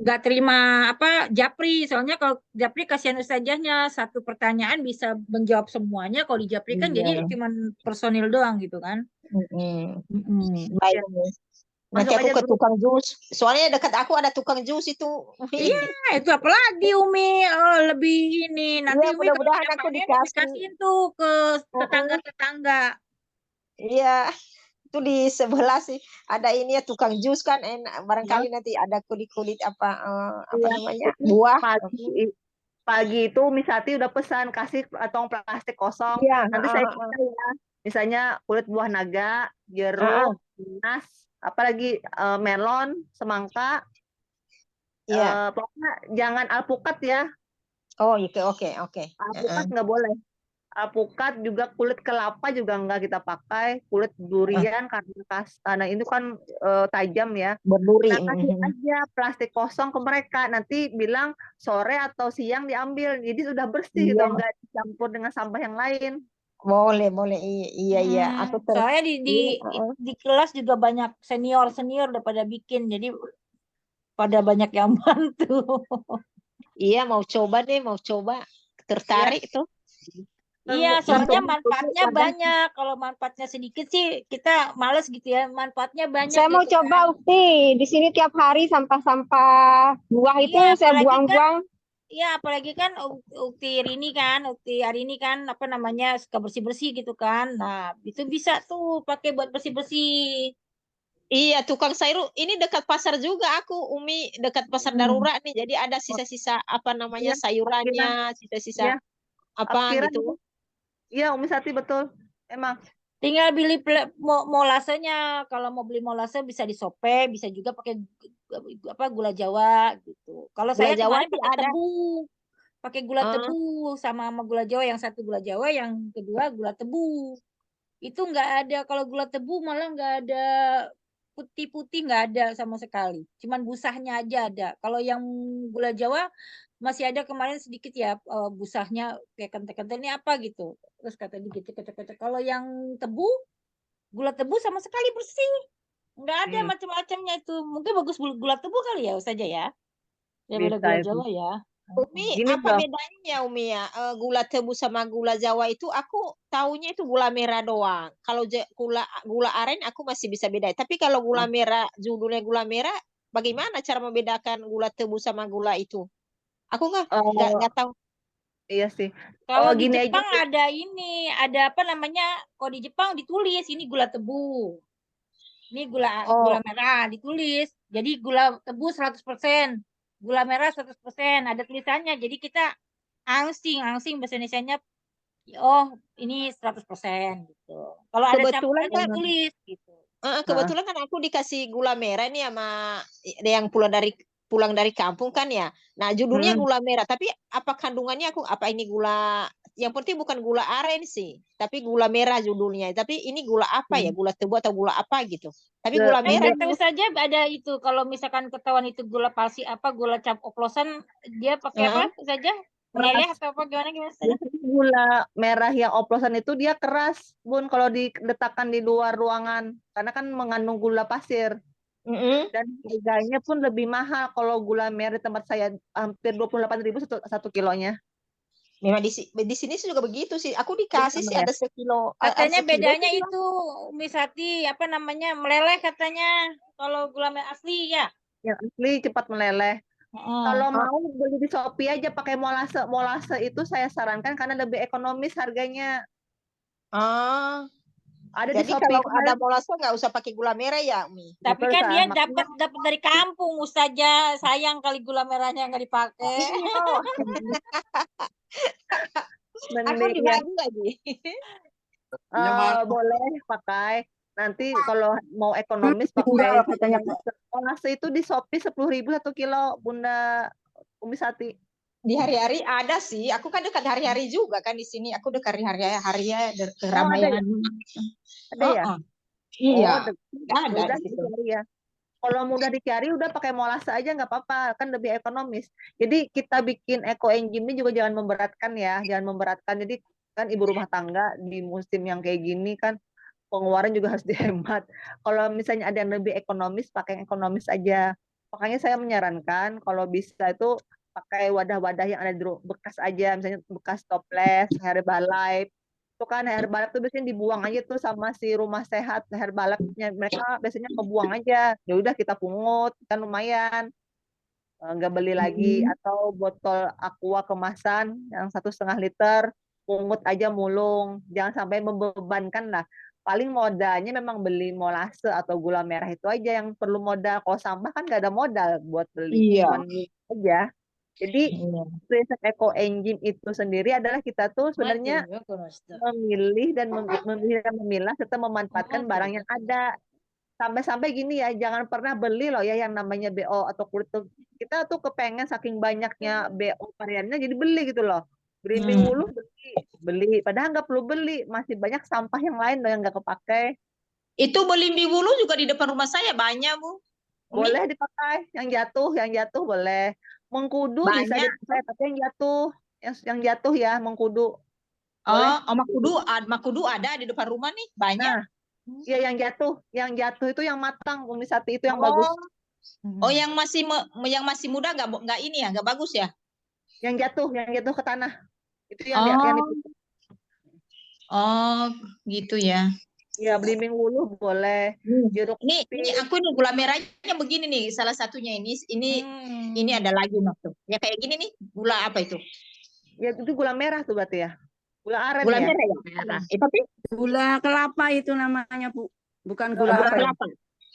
nggak terima Japri, soalnya kalau Japri kasihan ustazahnya, satu pertanyaan bisa menjawab semuanya, kalau di Japri kan jadi cuma personil doang gitu kan. Baik. Nanti Masuk aku aja ke grup. tukang jus. Soalnya dekat aku ada tukang jus itu. Iya, itu apalagi Umi, lebih ini nanti Iya, Umi kalau mudah-mudahan punya aku panen dikasih. dikasihin tuh ke tetangga-tetangga. Iya, itu di sebelah sih ada ini ya tukang jus kan enak. Barangkali nanti ada kulit-kulit apa namanya buah. Pagi itu Misati udah pesan kasih tong plastik kosong. Iya, Nanti saya minta ya. Misalnya kulit buah naga, jeruk, nanas, apalagi melon, semangka. Iya. Pokoknya jangan alpukat ya. Oh, oke. Alpukat nggak boleh. Alpukat juga kulit kelapa juga nggak kita pakai. Kulit durian karena itu kan tajam ya. Berduri. Nah, kasih aja plastik kosong ke mereka. Nanti bilang sore atau siang diambil. Jadi sudah bersih gitu, nggak dicampur dengan sampah yang lain. Boleh. Iya. Aku Soalnya di kelas juga banyak senior udah pada bikin, jadi pada banyak yang bantu. Iya, mau coba. Tertarik tuh. Iya, Untuk soalnya dulu manfaatnya wadah banyak. Kalau manfaatnya sedikit sih kita males gitu ya. Manfaatnya banyak Saya mau gitu kan. coba Ukti. Di sini tiap hari sampah-sampah buah itu Iya, saya apalagi kan buang-buang. apalagi kan Ukti hari ini kan apa namanya suka bersih-bersih gitu kan. Nah, itu bisa tuh pakai buat bersih-bersih. Iya, tukang sayur ini dekat pasar juga aku, Umi, dekat pasar Hmm. darurat nih. Jadi ada sisa-sisa apa namanya ya, parkiran sayurannya, sisa-sisa ya, apa parkiran itu. gitu. Iya, Umi Sati betul. Emang Tinggal beli molasenya. Kalau mau beli molase bisa disope, bisa juga pakai apa gula Jawa gitu. Kalau Gula saya Jawa kemarin sih pakai ada. tebu. Pakai gula Eh, tebu sama gula Jawa, yang satu gula Jawa, yang kedua gula tebu. Itu nggak ada, kalau gula tebu malah nggak ada putih-putih, nggak ada sama sekali. Cuman busahnya aja ada. Kalau yang gula Jawa masih ada kemarin sedikit ya, busahnya kayak kental-kental ini apa gitu. Terus kata gitu, kata-kata. Kalau yang tebu, gula tebu sama sekali bersih. Nggak ada hmm, macam-macamnya itu. Mungkin bagus gula tebu kali ya saja ya. Daripada bisa gula itu. Jawa ya. Umi, Gini apa loh. bedanya ya Umi ya? Gula tebu sama gula Jawa itu aku taunya itu gula merah doang. Kalau gula gula aren aku masih bisa bedain. Tapi kalau gula merah, judulnya gula merah, bagaimana cara membedakan gula tebu sama gula itu? Aku nggak Oh, tahu. iya sih. Oh, Kalau di gini aja Jepang sih. ada ini, ada apa namanya? Kalau di Jepang ditulis ini gula tebu, ini gula gula Oh, merah ditulis. Jadi gula tebu 100%, gula merah 100%. Ada tulisannya. Jadi kita angsing bahasa Indonesianya. Oh, ini 100% gitu. Kalau ada Kebetulan campurannya kan ditulis gitu. heeh. Kebetulan kan aku dikasih gula merah nih sama yang pulang dari kampung kan ya. Nah, judulnya Hmm, gula merah, tapi apa kandungannya aku apa ini gula yang penting bukan gula aren sih, tapi gula merah judulnya. Tapi ini gula apa ya? hmm. Gula tebu atau gula apa gitu. Tapi Ke gula Yang merah saya ini tahu saja ada itu, kalau misalkan ketahuan itu gula palsi apa gula cap oplosan, dia pakai apa Heeh. saja? Meleleh keras. atau apa gimana gimana saja? Biasanya gula merah yang oplosan itu dia keras, Bun, kalau diletakkan di luar ruangan. Karena kan mengandung gula pasir. Mm-mm. Dan harganya pun lebih mahal kalau gula merah di tempat saya hampir 28.000 satu kilonya. Memang di sini sih juga begitu sih. Aku Iya, dikasih sih ya. ada sekilo, ada Katanya sekilo bedanya tuh bilang. itu Misati apa namanya meleleh katanya kalau gula merah asli ya. Yang asli cepat meleleh. Heeh. Kalau Oh, mau beli di Shopee aja pakai molase. Molase itu saya sarankan karena lebih ekonomis harganya. ah. Ada di Jadi Shopee kalau ada kemarin. molase nggak usah pakai gula merah ya, Umi? Tapi Betul kan kan? dia Makanya dapat dapat dari kampung Ustazah, sayang kali gula merahnya nggak dipakai. iya. Aku Mending ya dibagi lagi. boleh pakai. Nanti kalau mau ekonomis pakai Tinggal katanya. molase. Molase itu di Shopee 10.000 1 kilo, Bunda Umi Sati. Di hari-hari ada sih. Aku kan dekat hari-hari juga kan di sini. Aku dekat hari-hari ya Oh, ada ya? keramaian. Ada ya? Iya, Oh, ada mudah di situ. dicari ya. Kalau mudah dicari udah pakai molase aja nggak apa-apa, kan lebih ekonomis. Jadi kita bikin eco engine ini juga jangan memberatkan ya, jangan memberatkan. Jadi kan ibu rumah tangga di musim yang kayak gini kan pengeluaran juga harus dihemat. Kalau misalnya ada yang lebih ekonomis, pakai yang ekonomis aja. Makanya saya menyarankan kalau bisa itu pakai wadah-wadah yang ada di bekas aja, misalnya bekas toples, Herbalife. Itu kan Herbalife tuh biasanya dibuang aja tuh sama si rumah sehat Herbalife-nya. Mereka biasanya kebuang aja. Ya udah kita pungut, kan lumayan. Nggak beli lagi atau botol aqua kemasan yang 1,5 liter pungut aja mulung, jangan sampai membebankan lah. Paling modalnya memang beli molase atau gula merah itu aja yang perlu modal. Kalau sampah kan nggak ada modal buat beli, Iya. cuman aja. Jadi Iya. prinsip eco engine itu sendiri adalah kita tuh sebenarnya memilih dan memilih dan memilah serta memanfaatkan barang yang ada. Sampai-sampai gini ya, jangan pernah beli loh ya yang namanya BO atau kulit tuh. Kita tuh kepengen saking banyaknya BO variannya jadi beli gitu loh. Berimbing Hmm. mulu beli. Padahal nggak perlu beli, masih banyak sampah yang lain loh yang nggak kepakai. Itu belimbing bulu juga di depan rumah saya banyak, Bu. Umi, Boleh dipakai, yang jatuh boleh. Mengkudu bisa banyak. dipakai, tapi yang jatuh ya mengkudu boleh. Makudu ada di depan rumah nih, banyak. Nah, ya yang jatuh itu yang matang, Umisati itu yang bagus. Oh, yang masih muda nggak ini ya, nggak bagus ya? Yang jatuh ke tanah itu yang Oh, dipotong. Oh, gitu ya. Ya, belimbing wuluh boleh. Jeruk Ini nipis. aku ini gula merahnya begini nih, salah satunya ini ada lagi tuh. Ya kayak gini nih, gula apa itu? Ya, itu gula merah tuh berarti ya. Gula aren Gula ya. merah ya? Merah. Tapi Gula kelapa itu namanya, Bu. Bukan Gula gula gula aren. kelapa.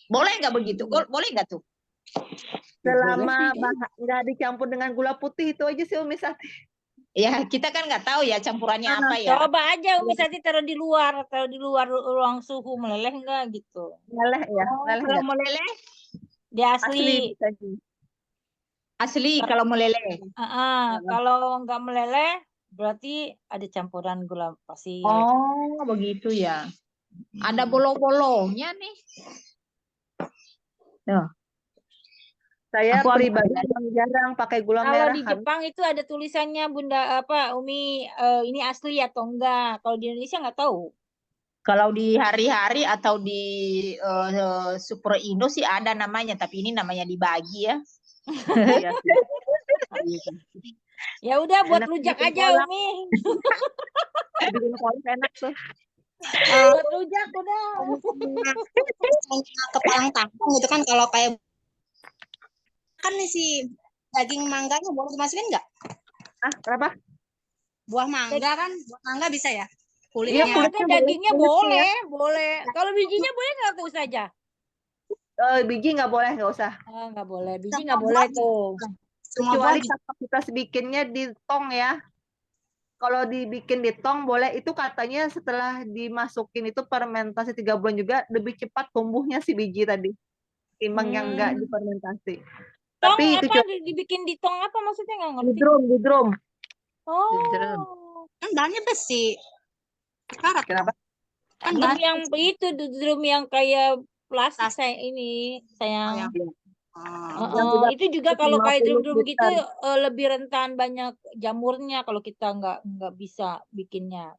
Boleh nggak begitu? Boleh nggak tuh? Ya, boleh Selama sih. nggak dicampur dengan gula putih itu aja sih Umi Sati. Ya, kita kan nggak tahu ya campurannya apa ya. Coba aja Umi Sati taruh di luar ruang suhu, meleleh enggak gitu. Meleleh ya, Oh, meleleh kalau nggak? meleleh, Dia Asli asli. bisa sih. asli kalau meleleh. Kalau nggak meleleh, berarti ada campuran gula pasir. Oh, begitu ya. Ada bolong-bolongnya nih. Tuh, Saya Aku ambil pribadi aja. memang jarang pakai gula Kalau merah. di Jepang itu ada tulisannya Bunda Umi, ini asli atau enggak. Kalau di Indonesia nggak tahu. Kalau di hari-hari atau di Super Indo sih ada namanya, tapi ini namanya dibagi ya. Iya. Ya udah buat Enak rujak bikin aja kolak. Umi. Bikin kolak enak tuh. Buat rujak udah. Kepalang tangkong gitu kan, kalau kayak kan nih si daging mangganya boleh dimasukin nggak? Ah, kenapa? Buah mangga kan, buah mangga bisa ya? Iya, Kulitnya. kulitnya boleh, Dagingnya kulitnya ya. boleh. Kalau bijinya boleh nggak tuh saja? Biji nggak boleh, nggak usah. Nggak boleh, biji nggak boleh tuh. Semua Kecuali buah kalau kita bikinnya di tong ya. Kalau dibikin di tong boleh, itu katanya setelah dimasukin itu fermentasi 3 bulan juga lebih cepat tumbuhnya si biji tadi. Timbang yang nggak difermentasi. Tong Tapi itu apa dibikin di tong apa maksudnya nggak di ngerti. drum, di drum. Oh. kan bahannya besi. Karat. Kenapa? Kan Drum bahan yang itu drum yang kayak plastik Plastik. sayang. Yang sudah Itu juga kalau kayak 50 drum-drum gitu liter. lebih rentan banyak jamurnya kalau kita nggak bisa bikinnya.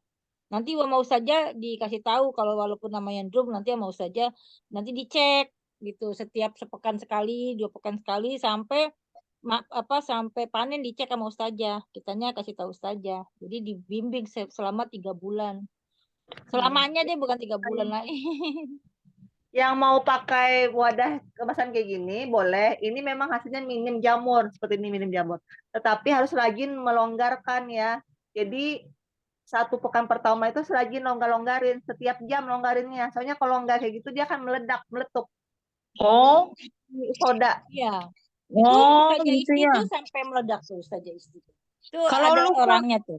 Nanti mau saja dikasih tahu kalau walaupun namanya drum nanti mau saja nanti dicek gitu setiap sepekan sekali, 2 pekan sekali sampai sampai panen dicek sama ustazah. Kitanya kasih tahu ustazah. Jadi dibimbing selama 3 bulan. Selamanya deh bukan 3 bulan lagi. Yang mau pakai wadah kemasan kayak gini boleh. Ini memang hasilnya minim jamur, seperti ini minim jamur. Tetapi harus rajin melonggarkan ya. Jadi 1 pekan pertama itu rajin longgarin, setiap jam longgarinnya. Soalnya kalau nggak kayak gitu dia akan meletup. Oh, Soda. Iya. oh Ustazah gitu Isti ya. tuh sampai meledak tuh Ustazah Isti. Itu Kalau ada lupa- orangnya tuh.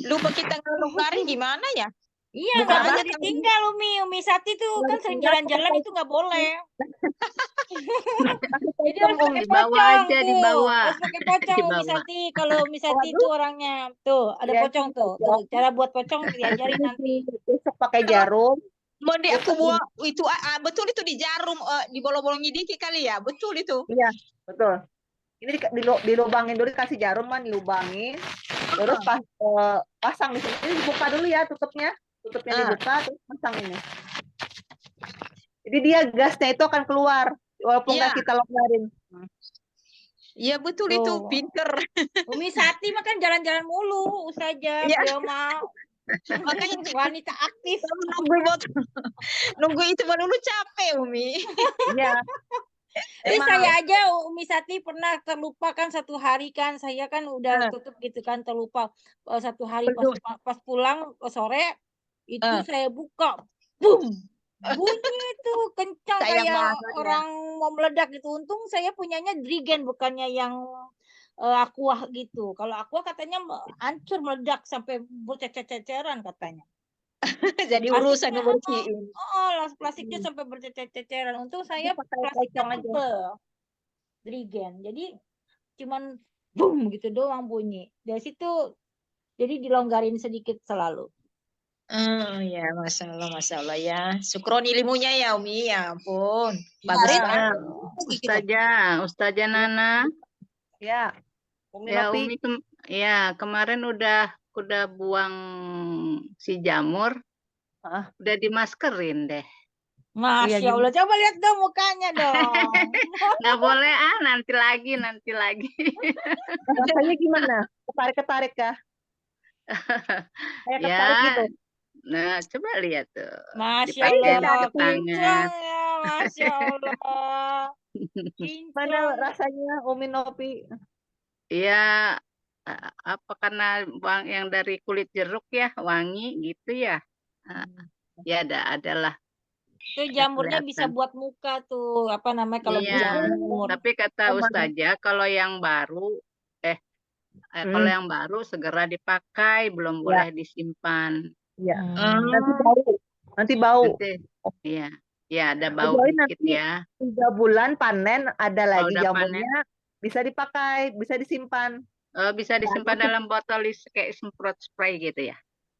Lupa kita ngelonggarin gimana ya? Iya, Bukan nggak boleh aja ditinggal Umi Sati tuh kan sering jalan-jalan itu nggak boleh. Jadi harus pakai Dibawa pocong aja, tuh. dibawa. Harus pakai pocong Umi Dibawa. Sati. Kalau Umi Sati itu orangnya tuh ada Ya, pocong tuh. Tuh cara buat pocong diajarin nanti. Besok pakai jarum. Mending aku buat itu betul itu di jarum di bolong-bolongnya dikit kali ya. Betul itu. Iya, betul. Ini dilubangin dulu, kasih jarum kan dilubangin. Terus pasang di sini. Ini dibuka dulu ya tutupnya. Tutupnya dibuka terus pasang ini. Jadi dia gasnya itu akan keluar walaupun nggak kita longgarin. Iya betul itu, Tuh. pinter. Umi Sati mah kan jalan-jalan mulu Ustazah. Iya. Beliau mau Makanya wanita aktif. nunggu itu melulu capek Umi. Iya. Saya aja Umi Sati pernah terlupa kan 1 hari kan saya kan udah tutup gitu kan terlupa 1 hari pas pulang sore itu saya buka boom bunyi itu kencang Sayang kayak banget ya. orang mau meledak gitu. Untung saya punyanya Drigen bukannya yang Aqua gitu. Kalau Aqua katanya hancur meledak sampai bercecer-ceceran katanya. Jadi urusan ngebersihin. Plastiknya sampai bercecer-ceceran. Untung saya plastiknya tebel. Drigen. Jadi cuman boom gitu doang bunyi. Dari situ jadi dilonggarin sedikit selalu. Ya, Masya Allah ya. Syukron ilmunya ya Umi, ya ampun. Bagus banget. Ustazah Nana. Ya. Umi Ya, Nopi. Umi kemarin udah buang si jamur. Udah dimaskerin deh. Masya Allah, coba lihat dong mukanya dong. Nggak boleh nanti lagi. Rasanya gimana? Ketarik-ketarik kah? Kayak Ya, ketarik gitu. nah coba lihat tuh. Masya Dipakai Allah, ke tangan. kinclong ya, Masya Allah. Mana Kinclong. rasanya Umi Nopi? Iya, apa karena yang dari kulit jeruk ya, wangi gitu ya. Ah, ya adalah Itu jamurnya bisa kelihatan. buat muka tuh, apa namanya kalau Iya, berjamur. tapi kata Oh, mana? Ustazah kalau yang baru kalau Hmm, yang baru segera dipakai, belum ya, boleh disimpan. ya. Hmm. Nanti bau. Nanti bau. Nanti, iya, ya ada bau Kecuali dikit nanti ya. 3 bulan panen, ada Kalau lagi udah panen, jamurnya, bisa dipakai, bisa disimpan. bisa disimpan Nanti dalam botol kayak semprot spray gitu ya.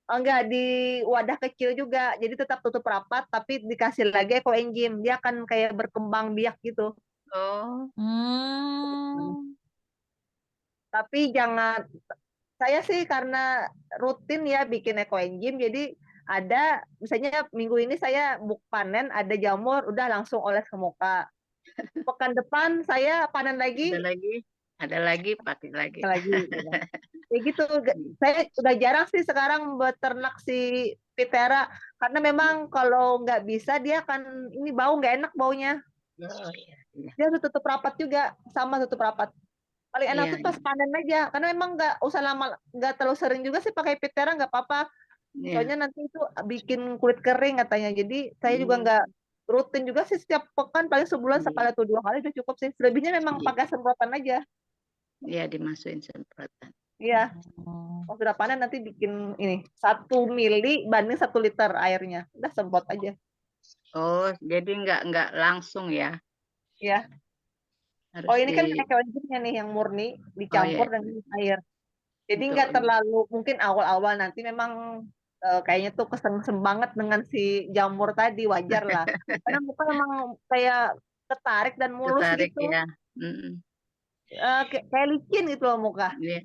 enggak di wadah kecil juga, jadi tetap tutup rapat, tapi dikasih lagi ekoenzim, dia akan kayak berkembang biak gitu. Oh, Hmm. Tapi jangan, saya sih karena rutin ya bikin ekoenzim, jadi ada misalnya minggu ini saya buk panen, ada jamur, udah langsung oles ke muka. Pekan depan saya panen lagi, ada lagi, pakai lagi. lagi. Gitu. Kayak gitu. Saya udah jarang sih sekarang beternak si Pitera, karena memang kalau nggak bisa dia akan ini bau nggak enak baunya. Oh, iya, iya. Dia harus tutup rapat juga, sama tutup rapat. Paling enak Iya, tuh pas panen aja, karena memang nggak usah lama, nggak terlalu sering juga sih pakai Pitera, nggak apa-apa. iya. Soalnya nanti itu bikin kulit kering katanya. Jadi saya juga Hmm, nggak rutin juga sih, setiap pekan paling sebulan iya, sekali atau 2 kali udah cukup sih. Selebihnya memang iya, pakai semprotan aja. iya, dimasukin semprotan. Iya, Hmm. pas udah panen nanti bikin ini 1 mili banding 1 liter airnya. Udah semprot aja. Oh, jadi nggak langsung ya, Ya. harus Oh ini di. kan ekoenzimnya nih yang murni Oh ya, dicampur dengan air. Jadi untuk nggak terlalu, mungkin awal-awal nanti memang kayaknya tuh kesem banget dengan si jamur tadi, wajar lah. Karena muka memang kayak ketarik dan mulus tertarik gitu. ya. Mm-mm. Kayak licin gitu loh muka. Iya,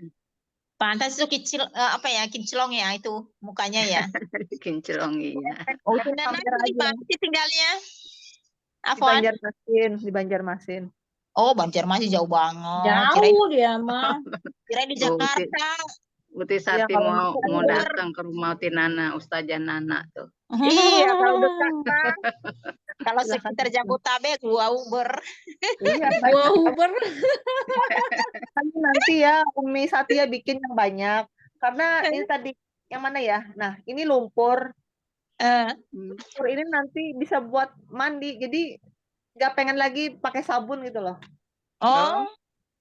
Pantas itu kecil apa ya kinclong ya itu mukanya ya. kinclong iya. Oh itu Nana kamera itu di aja. mana sih tinggalnya? Di Afwan? Banjarmasin, di Banjarmasin. Oh, Banjarmasin jauh banget. Jauh dia mah. Kirain di Oh, Jakarta. Uti Iya Sati kalau mau udah, datang ke rumah Uti Nana, Ustazah Nana tuh. Iya, kalau dekat mah. Kalau silahkan. sekitar Jabotabek gua Uber. Iya, Gua Uber. kan nanti ya Umi Satya bikin yang banyak. Karena ini tadi yang mana ya? Nah, ini lumpur. Eh, Lumpur ini nanti bisa buat mandi. Jadi nggak pengen lagi pakai sabun gitu loh. oh,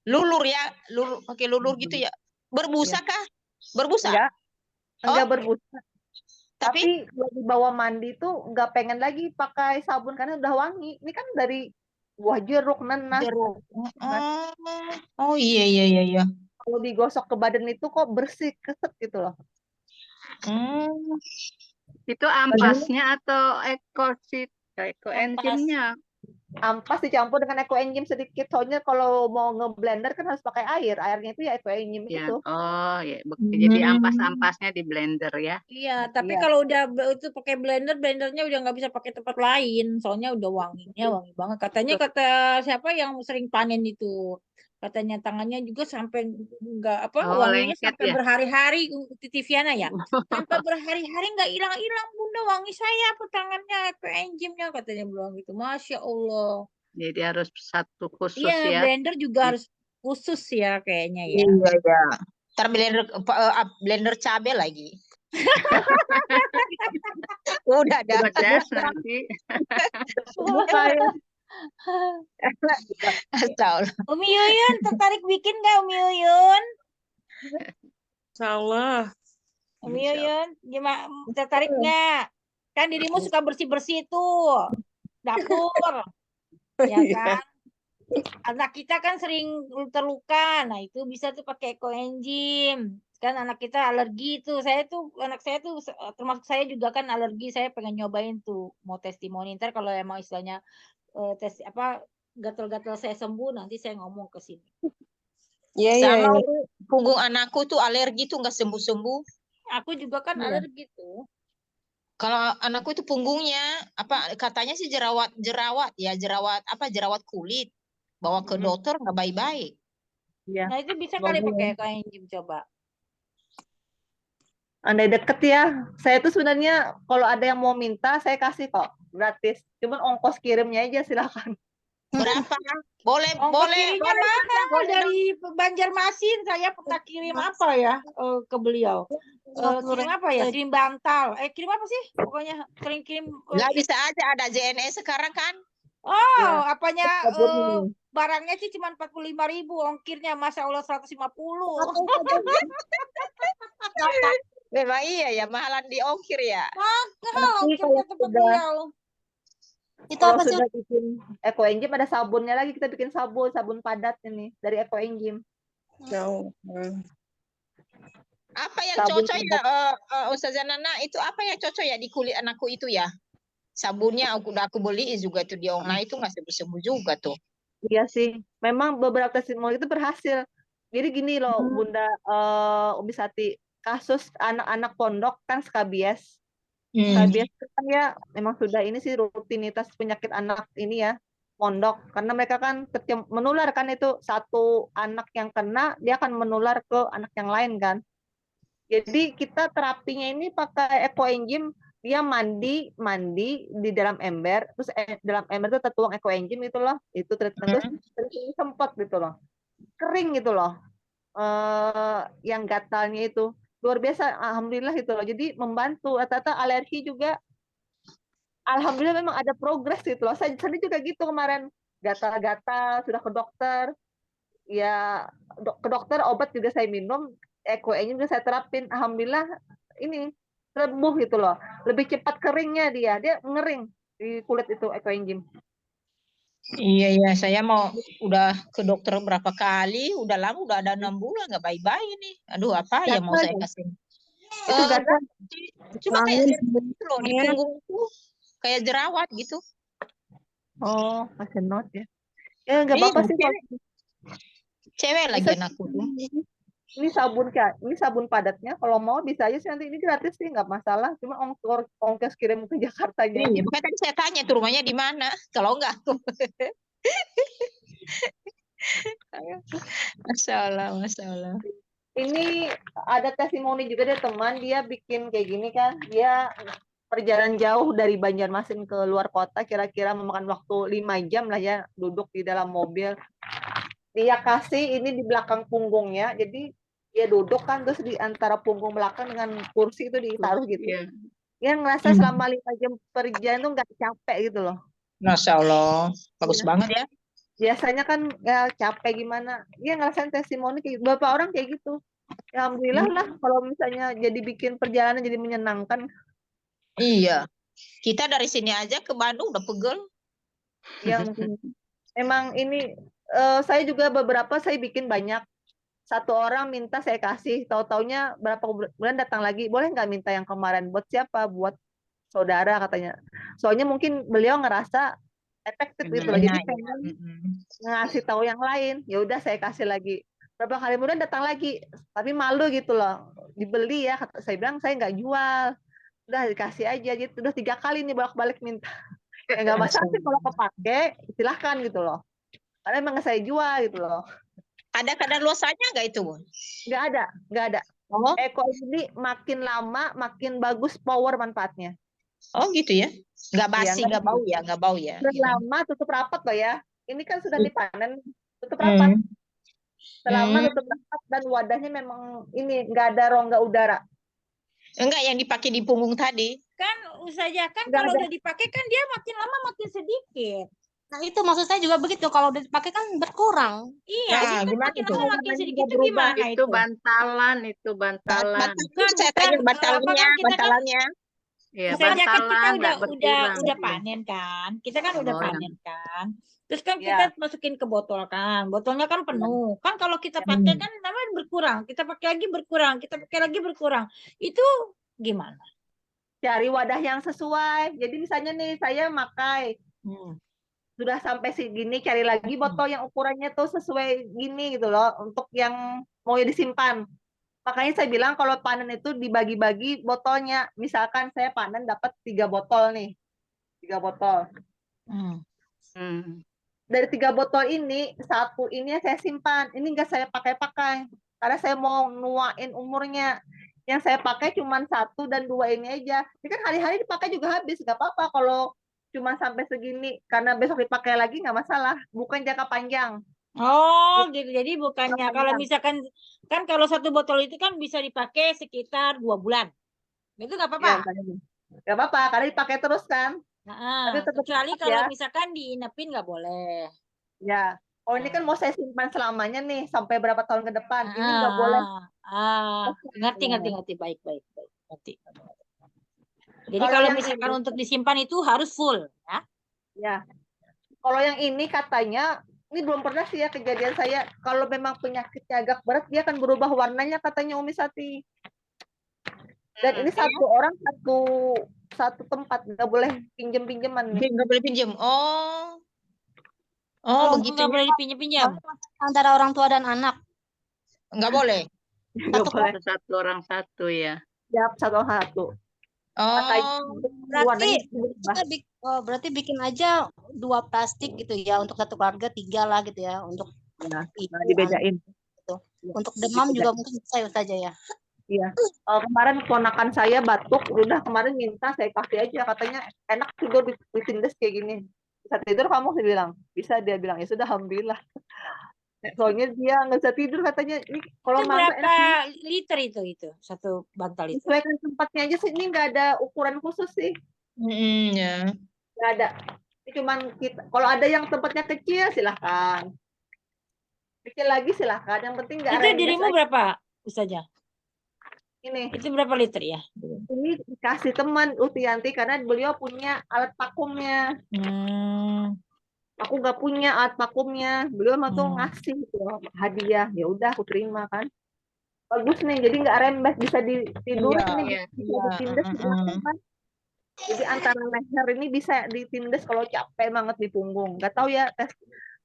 lulur ya, lulur pakai lulur gitu ya. Berbusa Iya. kah? Berbusa? Enggak Oh, berbusa. tapi Tapi kalau dibawa mandi tuh nggak pengen lagi pakai sabun karena udah wangi. Ini kan dari buah jeruk, nanas. jeruk. Oh, iya iya iya iya. Kalau digosok ke badan itu kok bersih, keset gitu loh. Hmm, Itu ampasnya atau ekoenzimnya? Ampas dicampur dengan ekoenzim sedikit. Soalnya kalau mau ngeblender kan harus pakai air. Airnya itu ya ekoenzim Ya, itu. oh ya, jadi hmm. ampas-ampasnya di blender ya. Iya, tapi Iya. kalau udah itu pakai blender, blendernya udah nggak bisa pakai tempat lain, soalnya udah wanginya wangi banget. Katanya kata siapa yang sering panen itu, katanya tangannya juga sampai nggak apa, Oh, wanginya lengket sampai ya. berhari-hari, Tiviana ya, sampai berhari-hari nggak hilang-hilang, Bunda, wangi saya apa tangannya, apa enzimnya, katanya bilang gitu. Masya Allah. Jadi harus satu khusus Iya, ya. blender juga harus khusus ya kayaknya ya. Iya iya. Ntar blender cabe lagi. Udah dah. Pedas nanti. Kayak Astagfirullah. Umi Yuyun tertarik bikin nggak Umi Yuyun? Insyaallah. Umi Yuyun, gimana tertarik nggak? Kan dirimu suka bersih-bersih tuh dapur, ya kan? Anak kita kan sering terluka, nah itu bisa tuh pakai ekoenzim. Kan anak kita alergi tuh, anak saya tuh termasuk saya juga kan alergi, saya pengen nyobain tuh, mau testimoni ntar kalau emang istilahnya tes apa gatal-gatal saya sembuh nanti saya ngomong ke sini. Iya, iya, Sama iya. punggung anakku tuh alergi tuh nggak sembuh-sembuh. Aku juga kan Iya. alergi tuh. Kalau anakku itu punggungnya apa katanya sih jerawat ya jerawat kulit. Bawa ke dokter nggak baik-baik. Iya. Nah itu bisa Nggak kali boleh. pakai ekoenzim coba. Andai deket ya, saya tuh sebenarnya kalau ada yang mau minta, saya kasih kok gratis. Cuman ongkos kirimnya aja silakan. Berapa? Boleh, Ongkos boleh, kirimnya boleh, mahal boleh dong. dari Banjarmasin. Saya pernah kirim apa ya ke beliau? Kirim apa ya? Kirim bantal. Kirim apa sih? Pokoknya kirim Nggak bisa aja ada JNE sekarang kan? Ya, apanya sabun ini. barangnya sih cuma 45.000, ongkirnya Masya Allah 150. Memang iya ya, mahalan di ongkir ya. Mahal Nanti ongkirnya tempat beliau. Itu kalau apa sih? sudah bikin Eco Enzym ada sabunnya lagi, kita bikin sabun padat ini dari Eco Enzym. Apa yang Sabun cocok ya, Ustazah Nana, itu apa yang cocok ya di kulit anakku itu ya? Sabunnya udah aku beli juga tuh di online itu nggak sembuh-sembuh juga tuh. Iya sih, memang beberapa testimoni itu berhasil. Jadi gini loh, Bunda Umi Sati, kasus anak-anak pondok kan skabies. Skabies itu kan ya memang sudah ini sih rutinitas penyakit anak ini ya, pondok. Karena mereka kan menular kan, itu satu anak yang kena, dia akan menular ke anak yang lain kan. Jadi kita terapinya ini pakai Eco Enzym, dia mandi di dalam ember, terus dalam ember itu tertuang Eco Enzym itu loh, itu treatment terus sempat gitu loh, kering gitu loh, yang gatalnya itu luar biasa, alhamdulillah itu loh. Jadi membantu, rata-rata alergi juga, alhamdulillah memang ada progres gitu loh. Saya sendiri juga gitu kemarin, gatal-gatal sudah ke dokter, ya ke dokter, obat juga saya minum, Eco Enzym juga saya terapin, alhamdulillah ini sembuh gitu loh, lebih cepat keringnya, dia ngering di kulit itu Eco Enzym. Iya ya, saya mau udah ke dokter berapa kali, udah lama, udah ada 6 bulan nggak baik-baik nih. Aduh, apa ya mau Gatal saya ya? kasih? Itu gatal. Cuma kayak gitu loh di punggung tuh, kayak jerawat gitu. Oh, kasih note ya. Ya nggak Iya, apa-apa sih kalau cewek lagi bisa. anakku tuh. Ini sabun padatnya, kalau mau bisa aja sih, nanti ini gratis sih, nggak masalah. Cuma ongkos kirim ke Jakartanya aja. Iya, makanya tadi saya tanya tuh rumahnya di mana. Kalau enggak aku. Masya Allah, Masya Allah. Ini ada testimoni juga dari teman, dia bikin kayak gini kan, dia perjalanan jauh dari Banjarmasin ke luar kota, kira-kira memakan waktu 5 jam lah ya, duduk di dalam mobil. Dia kasih ini di belakang punggungnya, jadi dia duduk kan, terus di antara punggung belakang dengan kursi itu ditaruh gitu. Iya. Dia ngerasa selama 5 jam perjalanan tuh nggak capek gitu loh. Masya Allah, bagus Ya. banget ya. Biasanya kan ya capek gimana, dia ngerasain testimoni kayak gitu. Beberapa orang kayak gitu. Ya, alhamdulillah lah kalau misalnya jadi bikin perjalanan jadi menyenangkan. Iya, kita dari sini aja ke Bandung udah pegel. Ya mungkin emang ini saya juga beberapa saya bikin banyak. Satu orang minta saya kasih, tahu-taunya berapa bulan datang lagi, boleh nggak minta yang kemarin, buat siapa, buat saudara katanya. Soalnya mungkin beliau ngerasa efektif gitu loh, jadi Enak ya. pengen ngasih tahu yang lain. Ya udah saya kasih lagi. Berapa kali kemudian datang lagi, tapi malu gitu loh, dibeli ya. Saya bilang saya nggak jual, udah dikasih aja gitu. Udah 3 kali nih bolak-balik minta. Ya nggak masalah sih kalau kepake, silahkan gitu loh. Karena emang nggak saya jual gitu loh. Ada kadaluarsanya nggak itu, Bun? Nggak ada. Oh, Eko ini makin lama makin bagus power manfaatnya. oh gitu ya. Nggak Iya, basi, nggak bau ya, nggak bau ya. Sudah Gitu. lama tutup rapat loh ya. Ini kan sudah dipanen, tutup rapat. Selama tutup rapat dan wadahnya memang ini nggak ada rongga udara. Enggak, yang dipakai di punggung tadi. Kan Ustazah, kan Nggak kalau ada. udah dipakai kan dia makin lama makin sedikit. Nah, itu maksud saya juga begitu. Kalau udah dipakai kan berkurang. Iya, Nah, jadi kan gimana makin itu? lama makin Namanya sedikit nggak itu berubah. gimana Itu bantalan, itu bantalan. Bukan, Saya tanya bukan. bantalannya, Apa kan kita kan bantalannya. Ya, Ustazah kan kita bantalan nggak udah berkurang. panen kan. Kita kan udah Oh, ya. panen kan. Terus kan Ya. kita masukin ke botol kan. Botolnya kan penuh. Kan kalau kita pakai kan namanya berkurang. Kita pakai lagi berkurang. Kita pakai lagi berkurang. Itu gimana? Cari wadah yang sesuai. Jadi misalnya nih saya makai sudah sampai segini, cari lagi botol yang ukurannya tuh sesuai gini gitu loh, untuk yang mau disimpan. Makanya saya bilang kalau panen itu dibagi-bagi botolnya. Misalkan saya panen dapat 3 botol nih. 3 botol. Dari 3 botol ini, satu ini saya simpan. Ini enggak saya pakai-pakai. Karena saya mau nuain umurnya. Yang saya pakai cuma 1 dan 2 ini aja. Ini kan hari-hari dipakai juga habis, nggak apa-apa kalau cuma sampai segini. Karena besok dipakai lagi nggak masalah. Bukan jangka panjang. Oh, gitu. Jadi Jangka bukannya kalau panjang. misalkan kan kalau 1 botol itu kan bisa dipakai sekitar 2 bulan. Itu nggak Ya, apa-apa. misalnya. Nggak apa-apa, karena dipakai terus kan. Tapi Nah, tetap kecuali tetap kalau ya. misalkan diinepin nggak boleh. Ya. Oh, ini kan mau saya simpan selamanya nih, sampai berapa tahun ke depan. Ini nggak boleh. Ngerti, ngerti. Baik. Ngerti. Jadi Kalau kalau yang misalkan ini, untuk disimpan itu harus full, ya. ya. Kalau yang ini katanya, ini belum pernah sih ya kejadian saya. Kalau memang penyakitnya agak berat, dia akan berubah warnanya katanya Umi Sati. Dan ini satu orang satu tempat, nggak boleh pinjem-pinjeman nih. Nggak boleh pinjam. Oh Oh, begitu nggak ya. boleh dipinjam-pinjam. Antara orang tua dan anak. Nggak boleh. Nggak Satu boleh. Satu orang satu ya. Siap, satu. Katanya Oh, warnanya Berarti berubah. berarti bikin aja 2 plastik gitu ya untuk satu keluarga, 3 lah gitu ya untuk Nah, ibu, dibedain. anak gitu. Ya, Untuk demam juga dibedain. mungkin bisa saja ya. Iya. Kemarin ponakan saya batuk, udah kemarin minta saya kasih aja, katanya enak tidur di tindes kayak gini. Bisa tidur kamu? Saya bilang. Bisa, dia bilang. Ya sudah, alhamdulillah. Soalnya dia nggak bisa tidur katanya. Ini kalau Itu mama berapa enak liter itu satu bantal itu? sesuaikan tempatnya aja sih. Ini nggak ada ukuran khusus sih. ya. Nggak ada. Ini cuman kita. Kalau ada yang tempatnya kecil silahkan. Kecil lagi silahkan. Yang penting nggak Itu rembes dirimu aja. berapa, Ustazah? Ini Itu berapa liter ya? ini dikasih teman Utianti karena beliau punya alat vakumnya. Aku nggak punya alat vakumnya. Beliau mah tuh ngasih gitu loh, hadiah. Ya udah aku terima kan. Bagus nih, jadi nggak rembes, bisa ditidurin Iya, nih, iya. bisa ditindes di belakang kan. Jadi antara leher ini bisa ditindes kalau capek banget di punggung. Nggak tahu ya,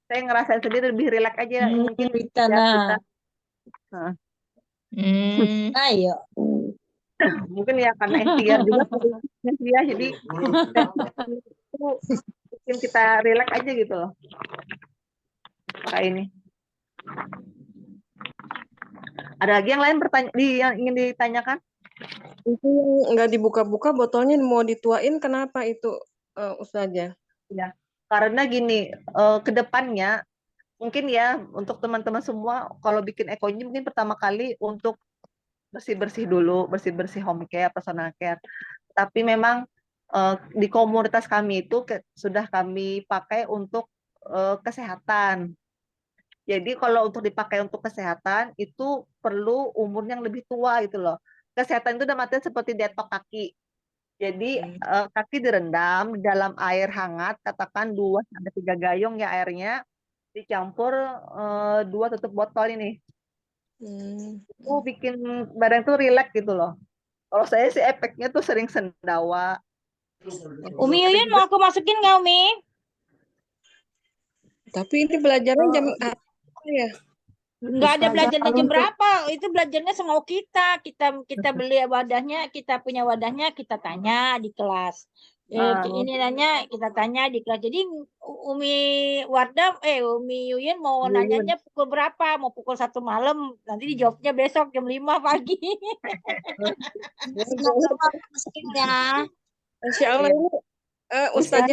saya ngerasain sendiri lebih rileks aja. Mungkin Di ya tanah. kita, nah, Ayo. mungkin ya karena ikhtiar juga ya, jadi itu bikin kita rileks aja gitu loh. Kayak ini. Ada lagi yang lain yang ingin ditanyakan? Itu yang nggak dibuka-buka botolnya mau dituain, kenapa itu Ustazah? Ya, karena gini, ke depannya mungkin ya untuk teman-teman semua kalau bikin ekonyi mungkin pertama kali untuk bersih-bersih dulu, bersih-bersih home care, personal care. Tapi memang di komunitas kami itu sudah kami pakai untuk kesehatan. Jadi kalau untuk dipakai untuk kesehatan itu perlu umur yang lebih tua gitu loh. Kesehatan itu dalam artian seperti detok kaki. Jadi kaki direndam dalam air hangat, katakan 2 sampai 3 gayung ya airnya, dicampur 2 tutup botol ini. Itu bikin badan tuh rileks gitu loh. Kalau saya sih efeknya tuh sering sendawa. Umi Ada Yuyun juga mau aku masukin nggak, Umi? Tapi ini belajarnya jam apa ya? Nggak ada Ustazah, belajarnya kalau jam untuk berapa. Itu belajarnya semau kita. Kita beli wadahnya, kita punya wadahnya, kita tanya di kelas. Ini nanya, kita tanya di kelas. Jadi Umi Umi Yuyun mau nanyanya pukul berapa? Mau pukul 1 malam. Nanti dijawabnya besok jam 5 pagi. Ya. Masya Allah ini Ustazah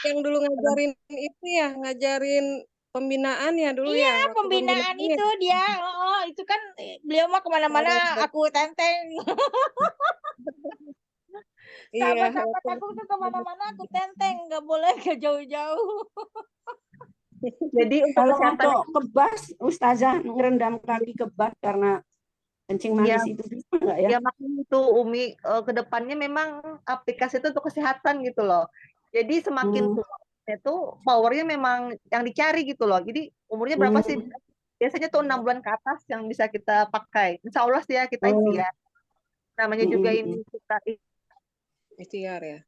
yang dulu ngajarin itu ya, ngajarin pembinaan ya dulu Iya, ya, waktu pembinaan pembinaan ya. itu dia. Oh, itu kan beliau mah kemana-mana aku tenteng. Iya, Sahabat-sahabat aku tuh kemana-mana aku tenteng, nggak boleh ke jauh-jauh. Jadi untuk kalau kesehatan untuk kebas, Ustazah ngerendam kaki kebas karena kencing ya, manis itu bisa nggak ya? ya makanya itu Umi ke depannya memang aplikasi itu untuk kesehatan gitu loh. Jadi semakin tua itu powernya memang yang dicari gitu loh. Jadi umurnya berapa sih? Biasanya tuh 6 bulan ke atas yang bisa kita pakai. Insya Allah sih ya kita ikhtiar. Namanya juga ini kita Ikhtiar ya.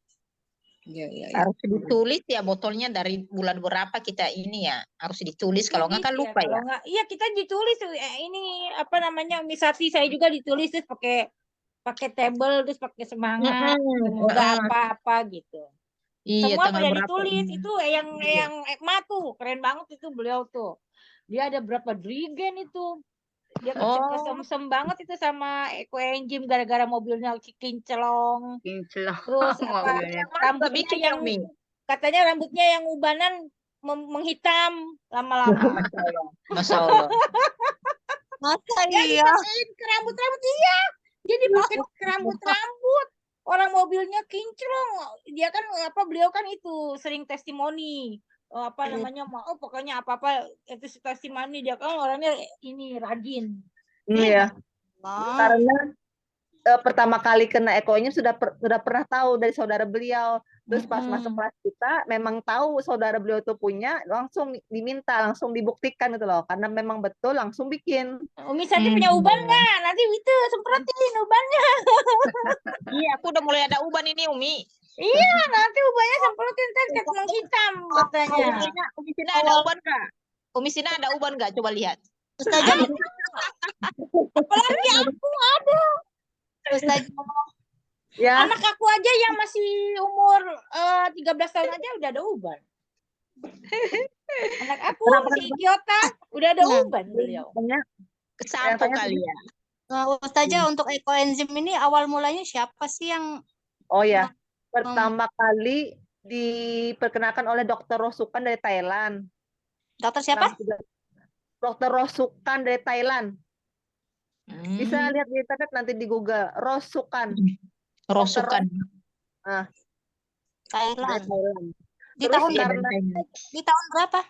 Iya. Harus ditulis ya botolnya dari bulan berapa kita ini ya. Harus ditulis, kalau nggak kan Gitu lupa kalau ya. nggak, iya kita ditulis tuh. Ini apa namanya misasi saya juga ditulis terus pakai table terus pakai semangat, semoga apa-apa gitu. Iya, Semua tanggal pada berapa ditulis ini. itu yang Ekma tuh keren banget itu beliau tuh. Dia ada berapa drigen itu. Dia Oh, kesemsem banget itu sama ekoenzim gara-gara mobilnya kinclong. Kinclong Terus apa mobilnya. masa rambutnya bikin yang Umi? katanya rambutnya yang ubanan menghitam lama-lama. Masya Allah. Masya Allah. Masa Dia iya? dipakein ke rambut-rambut iya. Dia dipakein ke rambut-rambut. Orang mobilnya kinclong. Dia kan beliau kan itu sering testimoni. Apa namanya pokoknya apa-apa itu testimoni dia kan orangnya ini rajin. Iya, Wah. karena pertama kali kena ekonya sudah pernah tahu dari saudara beliau. Terus pas masuk kelas kita memang tahu saudara beliau itu punya, langsung diminta, langsung dibuktikan gitu loh. Karena memang betul langsung bikin. Umi Santi punya uban nggak? Nanti itu semprotin ubannya. Iya, aku udah mulai ada uban ini, Umi. Iya, nanti ubannya semprotin tes menghitam katanya. Umi Sina ada uban nggak? Umi Sina ada uban nggak? Coba lihat. Ustazah, Apalagi aku ada. Ustazah, Ya, Anak aku aja yang masih umur 13 tahun aja udah ada uban. Anak aku si Idiota udah ada uban beliau. banyak. Kesampo Tanya kali ya. Ustazah untuk ekoenzim ini awal mulanya siapa sih yang Oh ya, pertama kali diperkenalkan oleh Dr. Rosukan dari Thailand. dokter siapa? Dr. Rosukan dari Thailand. Bisa lihat di internet nanti di Google. Rosukan. Rosukan. Dari Thailand. Thailand. Di Terus tahun karena di tahun berapa?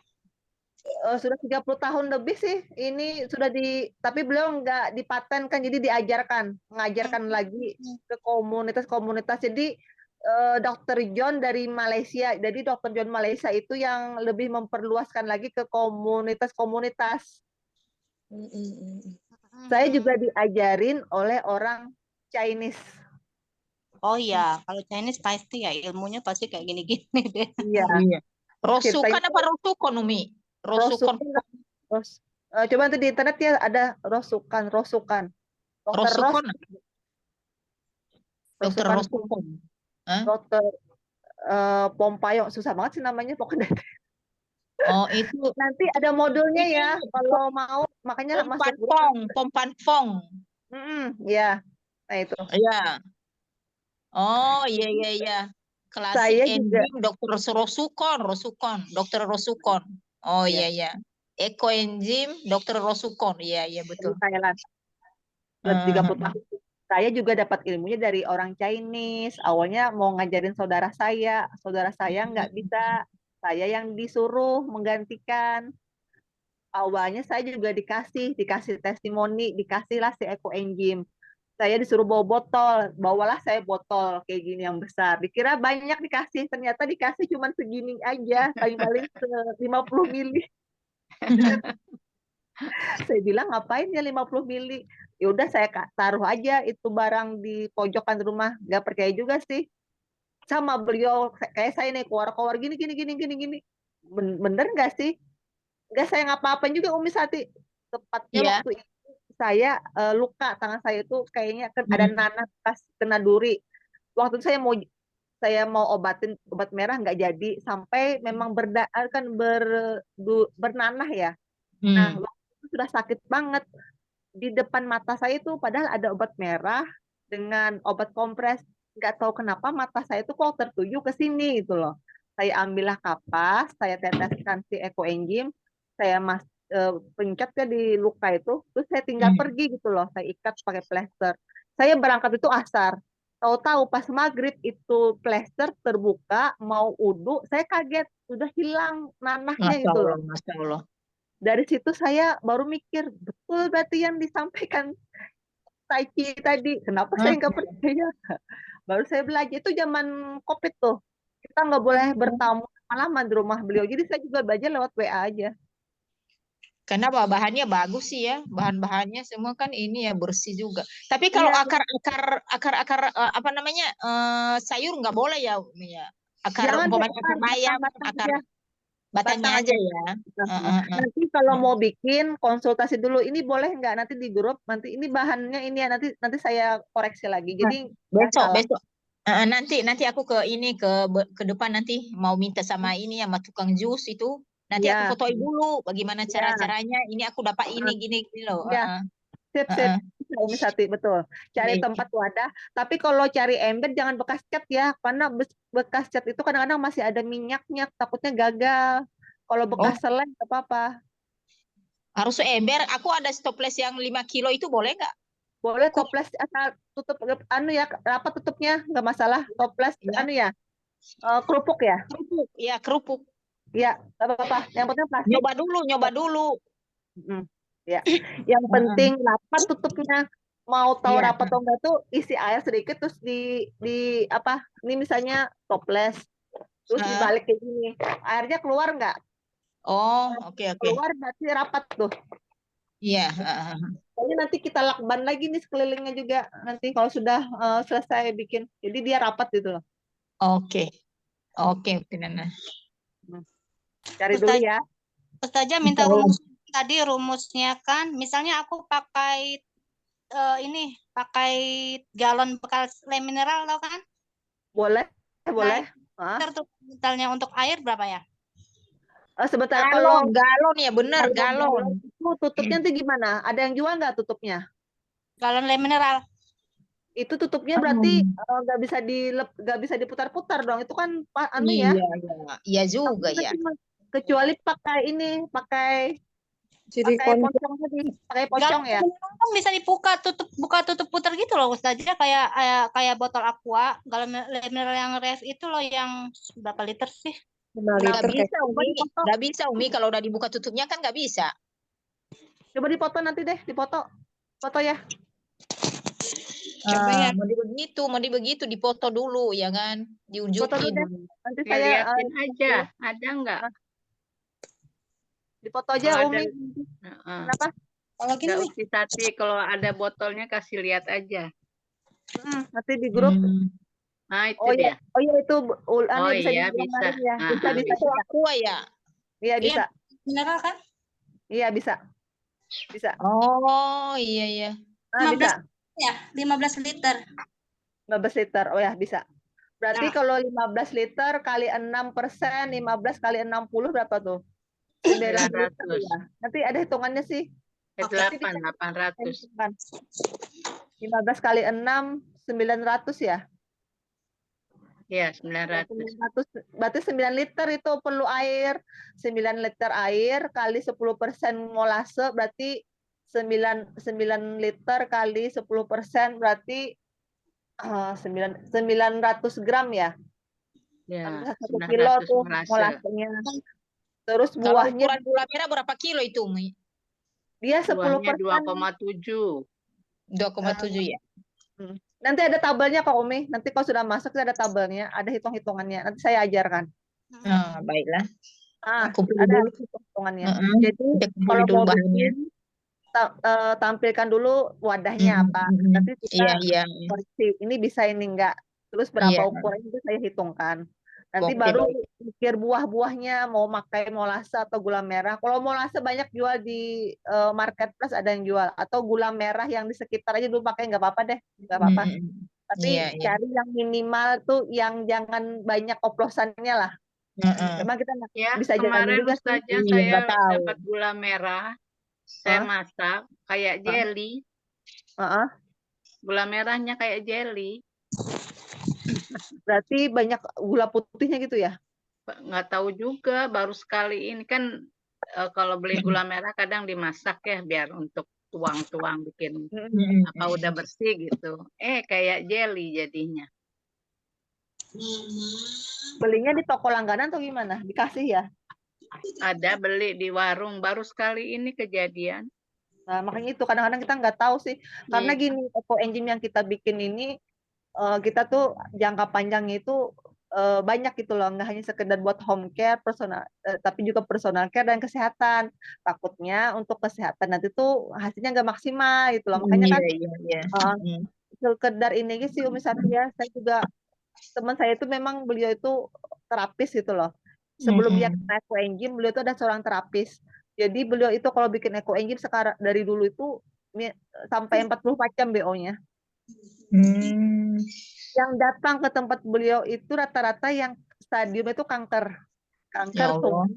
sudah 30 tahun lebih sih. Ini sudah tapi beliau nggak dipatenkan, jadi diajarkan, mengajarkan lagi ke komunitas-komunitas. Jadi Dr. John dari Malaysia. Jadi Dr. John Malaysia itu yang lebih memperluaskan lagi ke komunitas-komunitas. Saya juga diajarin oleh orang Chinese. Oh iya, kalau Chinese pasti ya ilmunya pasti kayak gini-gini deh. Iya. Rosukan Ceritanya- apa Rosukon, Umi? Rosukon. Coba nanti di internet ya ada Rosukan. Dr. Rosukon. Dokter Rosukon. Dr. Pompayong, susah banget sih namanya pokoknya. Oh, itu Nanti ada modulnya ya kalau mau, makanya masuk Pompanfong. ya. Nah itu. Iya. Oh, iya. Klasik Saya enzim Dokter Rosukon, Dokter Rosukon. Oh iya. Ekoenzim Dokter Rosukon. Iya betul. Di Thailand. 30 tahun. Saya juga dapat ilmunya dari orang Chinese. Awalnya mau ngajarin saudara saya nggak bisa. Saya yang disuruh menggantikan. Awalnya saya juga dikasih testimoni, dikasihlah si ekoenzim. Saya disuruh bawa botol, bawalah saya botol kayak gini yang besar. Dikira banyak dikasih, ternyata dikasih cuma segini aja, paling-paling 50 mili. Saya bilang ngapain ya 50 mili? Ya udah saya taruh aja itu barang di pojokan rumah. Gak percaya juga sih. Sama beliau kayak saya nih keluar gini. Bener nggak sih? Nggak saya ngapa-apain juga Umi Sati. Tepatnya waktu itu saya luka tangan saya itu kayaknya ada nanah pas kena duri. Waktu itu saya mau obat merah nggak jadi sampai memang bernanah ya. Nah, waktu itu sudah sakit banget. Di depan mata saya itu padahal ada obat merah dengan obat kompres. Nggak tahu kenapa mata saya itu kok tertuju ke sini gitu loh. Saya ambillah kapas, saya teteskan si ekoenzim, saya pencet ke di luka itu, terus saya tinggal pergi gitu loh. Saya ikat pakai plester. Saya berangkat itu asar. Tahu-tahu pas maghrib itu plester terbuka, mau udu, saya kaget, sudah hilang nanahnya gitu loh. Masya Allah. Dari situ saya baru mikir, betul berarti yang disampaikan Taiki tadi. Kenapa saya nggak percaya? Baru saya belajar, itu zaman COVID tuh. Kita nggak boleh bertamu lama di rumah beliau. Jadi saya juga belajar lewat WA aja. Karena bahannya bagus sih ya, bahan-bahannya semua kan ini ya bersih juga. Tapi kalau akar apa namanya sayur nggak boleh ya, Umi ya. Akar bayam, akar batangnya aja ya. Nanti kalau mau bikin konsultasi dulu, ini boleh nggak nanti di grup, nanti ini bahannya ini ya, nanti saya koreksi lagi. Jadi besok. Nanti aku ke depan nanti mau minta sama ini sama tukang jus itu. Nanti aku fotoin dulu bagaimana cara-caranya. Ini aku dapat ini gini loh. Sip, sip. Heeh. Bisa, Umi Sati, betul. Cari Iya. tempat wadah. Tapi kalau cari ember jangan bekas cat ya, karena bekas cat itu kadang-kadang masih ada minyaknya, takutnya gagal. Kalau Oh, bekas selai nggak apa-apa. Harus ember. Aku ada stoples yang 5 kilo itu boleh nggak? Boleh Kok toples asal tutup anu ya, apa tutupnya nggak masalah. Toples ya? anu ya, kerupuk ya. Kerupuk. Ya, kerupuk. Iya, nggak apa-apa. Yang penting plastik. Nyoba dulu. Mm, ya. Yang Heeh. penting rapat tutupnya. Mau tahu Iya. rapat atau enggak tuh isi air sedikit terus di apa? Ini misalnya toples terus Heeh. dibalik kayak gini. Airnya keluar nggak? Oh, oke. Keluar berarti rapat tuh. Iya. Heeh. Pokoknya nanti kita lakban lagi nih sekelilingnya juga nanti kalau sudah selesai bikin. Jadi dia rapat gitu loh. Oke. Oke, Nana. Cari dulu Ustaz, ya. Ustazah minta rumus tadi, rumusnya kan misalnya aku pakai ini pakai galon bekas lem mineral tau kan? Boleh, boleh. Nah, liter tuh misalnya untuk air berapa ya? Sebentar kalau Galon ya bener, galon galon. itu tutupnya nanti gimana? Ada yang jual nggak tutupnya? Galon lem mineral. Itu tutupnya berarti nggak bisa diputar-putar dong. Itu kan anu ya. Iya juga ya. Kecuali pakai ini, pakai silikon. pocong tadi, pakai pocong ya. Kan bisa dibuka tutup putar gitu loh Ustazah, kayak botol aqua. Galon lem mineral yang ref itu loh yang berapa liter sih? 5 Nggak liter kayak. bisa, Umi. Nggak bisa, Umi. Kalau udah dibuka tutupnya kan nggak bisa. Coba dipoto nanti deh, dipoto. Foto ya. Coba ya. Mau di begitu dipoto dulu ya kan, Foto dulu diunjukin. deh. Nanti Ya, saya liatin aja. Ada nggak? dipoto aja Kalau Umi. Heeh. Kenapa? Kalau gini Nggak nih, uji Tati, kalau ada botolnya kasih lihat aja. Nanti di grup. Nah, itu Oh dia. iya, oh iya itu anu Oh bisa iya, digambarin bisa. ya. Bisa, bisa, Itu bisa. aqua ya. Iya bisa. mineral kan? Iya bisa. Bisa. Oh iya. Ah, 15 bisa. ya, 15 liter. 15 liter. Oh ya, bisa. Berarti Nah. kalau 15 liter kali 6%, 15 kali 60 berapa tuh? 900 liter 900. ya. Nanti ada hitungannya sih. 800. 15 kali 6, 900 ya. Ya, 900. 900, berarti 9 liter itu perlu air. 9 liter air kali 10% molase berarti 9 liter kali 10% berarti 900 gram ya. Ya, 1 kilo 900 tuh molase. molasenya. Terus Kalau buahnya ukuran gula merah berapa kilo itu, Umi? dia Buahnya 10%. 2,7. 2,7 ya. Nanti ada tabelnya Kak Umi. Nanti kalau sudah masuk ada tabelnya, ada hitung-hitungannya. Nanti saya ajarkan. Baiklah. Kumpul Ada dulu. hitung-hitungannya. Jadi Kita kumpul kalau dulu mau bahannya. bikin tampilkan dulu wadahnya apa. Nanti kita Iya. koreksi. Ini bisa ini enggak. Terus berapa ukuran itu saya hitungkan. Nanti Oke, baru baik. pikir buah-buahnya mau pakai molase atau gula merah. Kalau molase banyak jual di marketplace ada yang jual. Atau gula merah yang di sekitar aja dulu pakai nggak apa-apa deh. Nggak apa-apa. Tapi Iya. cari yang minimal tuh yang jangan banyak oplosannya lah. Memang kita Ya, bisa jalanin kemarin juga sih. Ustazah Iya, saya nggak tahu. dapat gula merah. Saya masak kayak jelly. Gula merahnya kayak jelly. Berarti banyak gula putihnya gitu ya? Nggak tahu juga, baru sekali ini kan kalau beli gula merah kadang dimasak ya biar untuk tuang-tuang bikin apa udah bersih gitu. Kayak jelly jadinya. Belinya di toko langganan atau gimana? Dikasih ya? Ada beli di warung, baru sekali ini kejadian. Nah, makanya itu kadang-kadang kita nggak tahu sih. Karena gini, eco engine yang kita bikin ini, kita tuh jangka panjangnya itu banyak gitu loh. Nggak hanya sekedar buat home care, tapi juga personal care dan kesehatan. Takutnya untuk kesehatan nanti tuh hasilnya nggak maksimal gitu loh. Makanya kan sekedar ini aja sih Umi Satria. Saya juga, teman saya itu memang beliau itu terapis gitu loh. Sebelum dia kena eco engine, beliau itu ada seorang terapis. Jadi beliau itu kalau bikin eco engine sekarang dari dulu itu sampai 44 jam BO-nya. Yang datang ke tempat beliau itu rata-rata yang stadium itu kanker. Kanker tuh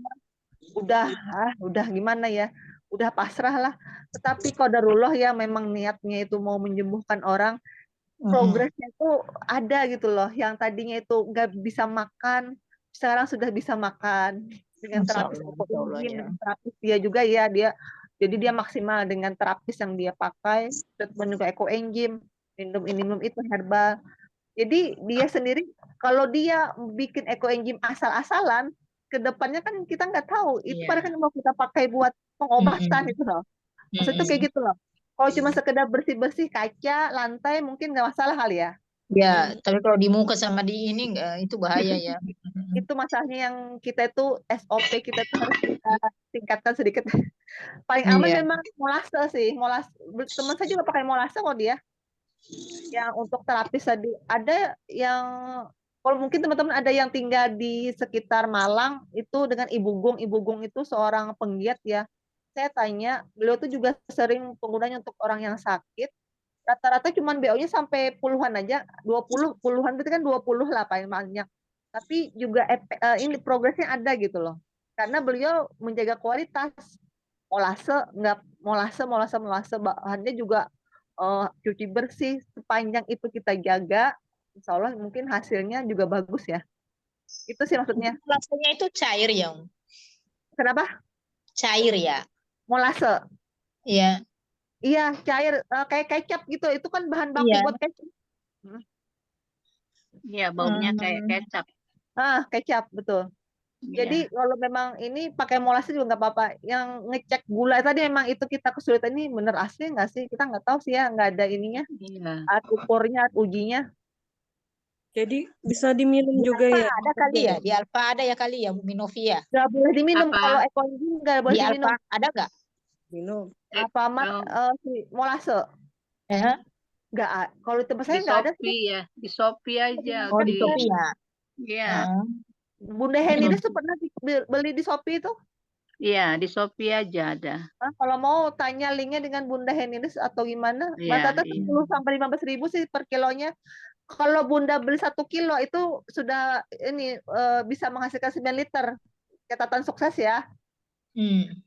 udah gimana ya? udah pasrah lah. Tetapi qadarullah ya memang niatnya itu mau menyembuhkan orang, progresnya itu ada gitu loh. Yang tadinya itu nggak bisa makan, sekarang sudah bisa makan dengan terapis Masya Allah ekoenzim, ya. dengan terapis dia juga ya jadi dia maksimal dengan terapis yang dia pakai, treatment juga ekoenzim, minum itu herbal. Jadi dia sendiri kalau dia bikin ekoenzim asal-asalan, ke depannya kan kita nggak tahu. Itu Iya. pada kan mau kita pakai buat pengobatan itu loh. Maksudnya tuh kayak gitu loh. Kalau cuma sekedar bersih-bersih kaca, lantai mungkin nggak masalah kali ya. Ya, tapi kalau di muka sama di ini enggak, itu bahaya ya. Itu masalahnya yang kita itu SOP kita tuh harus kita tingkatkan sedikit. Paling aman Iya. memang molase sih. Teman saya juga pakai molase kok dia. Yang untuk terapis tadi ada yang kalau mungkin teman-teman ada yang tinggal di sekitar Malang itu dengan Ibu Gung. Ibu Gung itu seorang penggiat ya. Saya tanya, beliau tuh juga sering penggunanya untuk orang yang sakit. Rata-rata cuma BO-nya sampai puluhan aja, 20 puluhan berarti kan 20 lah paling banyak. Tapi juga ini progresnya ada gitu loh. Karena beliau menjaga kualitas. Molase bahannya juga cuci bersih, sepanjang itu kita jaga, insya Allah mungkin hasilnya juga bagus ya. Itu sih maksudnya. Rasanya itu cair ya. Kenapa? Cair ya. Molase. Iya. Iya, cair kayak kecap gitu. Itu kan bahan baku Iya. buat kecap. Iya, baunya kayak kecap. Kecap, betul. Jadi Iya. kalau memang ini pakai molase juga nggak apa-apa. Yang ngecek gula tadi memang itu kita kesulitan, ini bener asli nggak sih? Kita nggak tahu sih ya, nggak ada ininya, Iya. alat ukurnya, alat ujinya. Jadi bisa diminum Di juga Alfa ya. ada kali ya? Di Alfa ada ya kali ya, Bu Minovia? Nggak boleh diminum. Apa? Kalau ekoenzim nggak boleh Di diminum. Alfa ada nggak? Minum. Apa mat Oh, si molase? Eh? Nggak. Kalau di tempat di saya nggak ada sih. Shopee ya, di Shopee aja. Oh, di Di, Shopee ya. iya, Bunda Henida tuh pernah beli di Shopee itu. iya, di Shopee aja ada. Kalau mau tanya linknya dengan Bunda Henidis atau gimana, Iya, rata-rata iya. 10 sampai 15.000 sih per kilonya. Kalau Bunda beli 1 kilo itu sudah ini bisa menghasilkan 9 liter. Catatan sukses ya. 1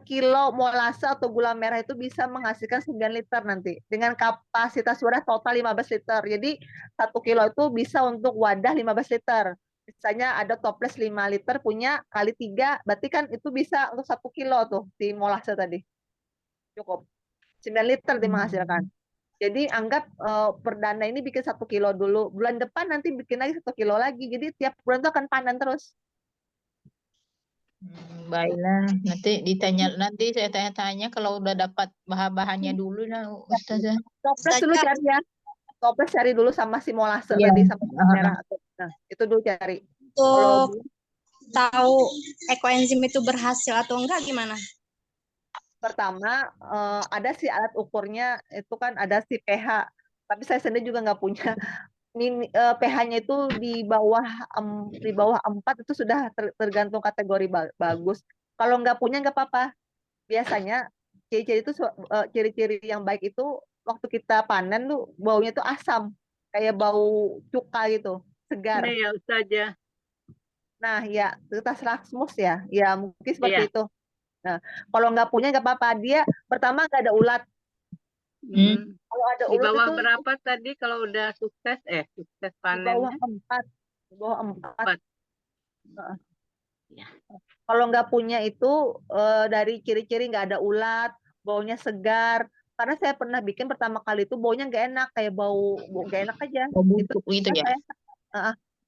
kilo molase atau gula merah itu bisa menghasilkan 9 liter nanti. Dengan kapasitas wadah total 15 liter. Jadi 1 kilo itu bisa untuk wadah 15 liter. Misalnya ada toples 5 liter punya kali 3, berarti kan itu bisa untuk 1 kilo tuh si molase tadi. Cukup. 9 liter dia menghasilkan. Jadi anggap perdana ini bikin 1 kilo dulu. Bulan depan nanti bikin lagi 1 kilo lagi. Jadi tiap bulan itu akan panen terus. Baiklah, nanti saya tanya-tanya kalau udah dapat bahan-bahannya dulu lah, Ustazah. Toples dulu Ustazah, cari ya. Toples cari dulu sama si molase Iya. tadi sama gula merah. Nah, itu dulu cari. Kalau untuk tahu ekoenzim itu berhasil atau enggak gimana? pertama ada sih alat ukurnya, itu kan ada si pH. Tapi saya sendiri juga nggak punya. pH-nya itu di bawah 4 itu sudah tergantung kategori bagus. Kalau nggak punya nggak apa-apa. Biasanya ciri-ciri yang baik itu waktu kita panen tuh baunya tuh asam, kayak bau cuka gitu, segar. Ini ya Ustazah. Nah ya kita Rasmus ya mungkin seperti Iya. itu. Nah kalau nggak punya nggak apa-apa. Dia pertama nggak ada ulat. Kalau ada Di ulat bawah itu berapa tadi kalau udah sukses di panennya? bawah 4. 4. Ya. Kalau nggak punya itu dari ciri-ciri nggak ada ulat, baunya segar. Karena saya pernah bikin pertama kali itu baunya nggak enak, kayak bau nggak enak aja. Bau Itu busuk gitu ya.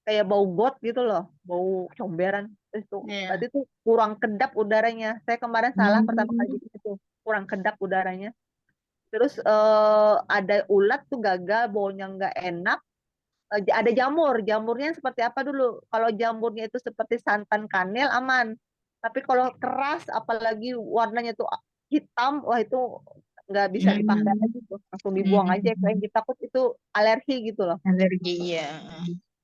kayak bau got gitu loh, bau comberan. Itu Iya. berarti itu kurang kedap udaranya. Saya kemarin salah pertama kali bikin itu, kurang kedap udaranya. Terus ada ulat tuh gagal, baunya nggak enak. Ada jamurnya seperti apa dulu? Kalau jamurnya itu seperti santan kanel aman. Tapi kalau keras, apalagi warnanya tuh hitam, wah itu nggak bisa dipakai lagi tuh, langsung dibuang aja. Kayak kita takut itu alergi gitu loh. Alergi ya.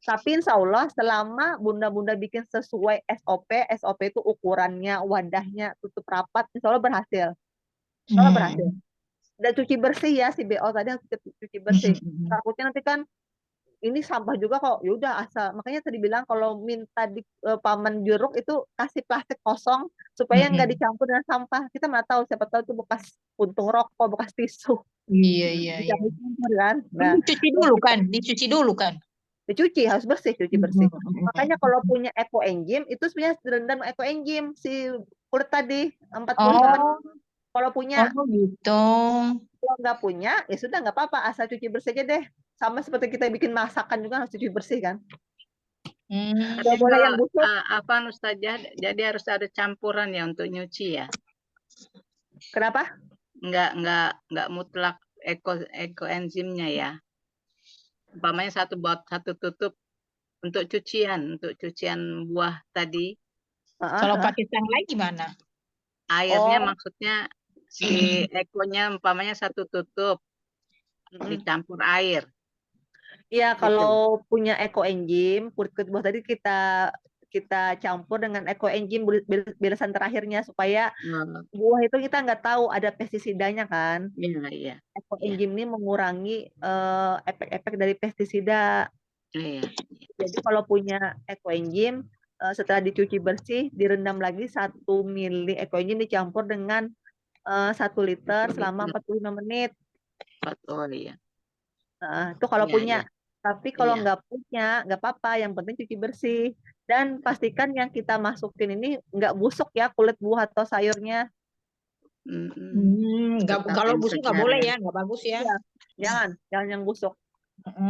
Tapi insya Allah selama bunda-bunda bikin sesuai SOP itu ukurannya, wadahnya, tutup rapat, insya Allah berhasil. Insya Allah berhasil. Dan cuci bersih ya si BO tadi harus cuci bersih. Takutnya nanti kan ini sampah juga kok. Ya udah asal. Makanya tadi bilang kalau minta di paman jeruk itu kasih plastik kosong supaya nggak dicampur dengan sampah. Kita nggak tahu, siapa tahu itu bekas puntung rokok, bekas tisu. Iya. Dicampur kan. Nah, Dicuci dulu kan, dicuci dulu kan. dicuci harus bersih, cuci bersih. Makanya kalau punya ekoenzim itu sebenarnya direndam ekoenzim si kulit tadi 45 menit. Oh, Kalau punya, gitu. kalau nggak punya ya sudah nggak apa-apa, asal cuci bersih aja deh. Sama seperti kita bikin masakan juga harus cuci bersih kan. Hmm. Tapi Nggak boleh yang kalau busuk. apa Ustazah, jadi harus ada campuran ya untuk nyuci ya. Kenapa? Nggak mutlak ekoenzimnya ya. Umpamanya satu tutup untuk cucian buah tadi. Kalau pakai sunlight gimana? Airnya Oh. maksudnya si ekonya umpamanya satu tutup dicampur air. Iya, Gitu. kalau punya ekoenzim, kulit buah tadi kita campur dengan ekoenzim birasan terakhirnya supaya buah itu kita nggak tahu ada pestisidanya kan. Iya. Ekoenzim ini mengurangi efek-efek dari pestisida. Iya. Jadi kalau punya ekoenzim, setelah dicuci bersih, direndam lagi 1 mili ekoenzim dicampur dengan 1 liter selama 45 menit. Oh iya. Nah, itu kalau Iya, punya. iya. Tapi kalau Iya. nggak punya, nggak apa-apa. Yang penting cuci bersih. Dan pastikan yang kita masukin ini nggak busuk ya kulit buah atau sayurnya. Kalau yang busuk nggak segar boleh ya. ya, nggak bagus ya. Iya, jangan yang busuk.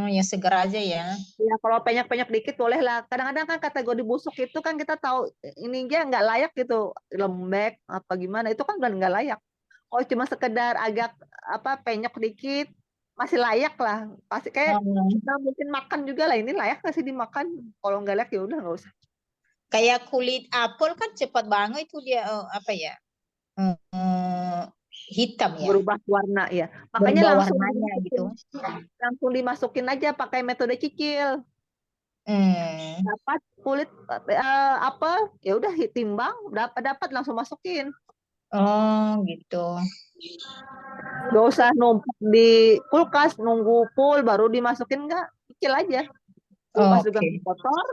Ya segar aja ya. Ya kalau penyok-penyok dikit boleh lah. Kadang-kadang kan kategori busuk itu kan kita tahu ini aja nggak layak gitu, lembek apa gimana itu kan udah nggak layak. Oh cuma sekedar agak penyok dikit masih layak lah. Pasti kayak kita mungkin makan juga lah, ini layak nggak sih dimakan? Kalau nggak layak ya udah nggak usah. Kayak kulit apel kan cepat banget itu dia hitam ya. Berubah warna ya. Makanya Berubah langsung warnanya gitu. langsung dimasukin aja pakai metode cicil. Dapat kulit apel, ya udah timbang, dapat langsung masukin. Oh gitu. Gak usah numpuk di kulkas nunggu full baru dimasukin, nggak, kecil aja. Kulkas juga nggak kotor,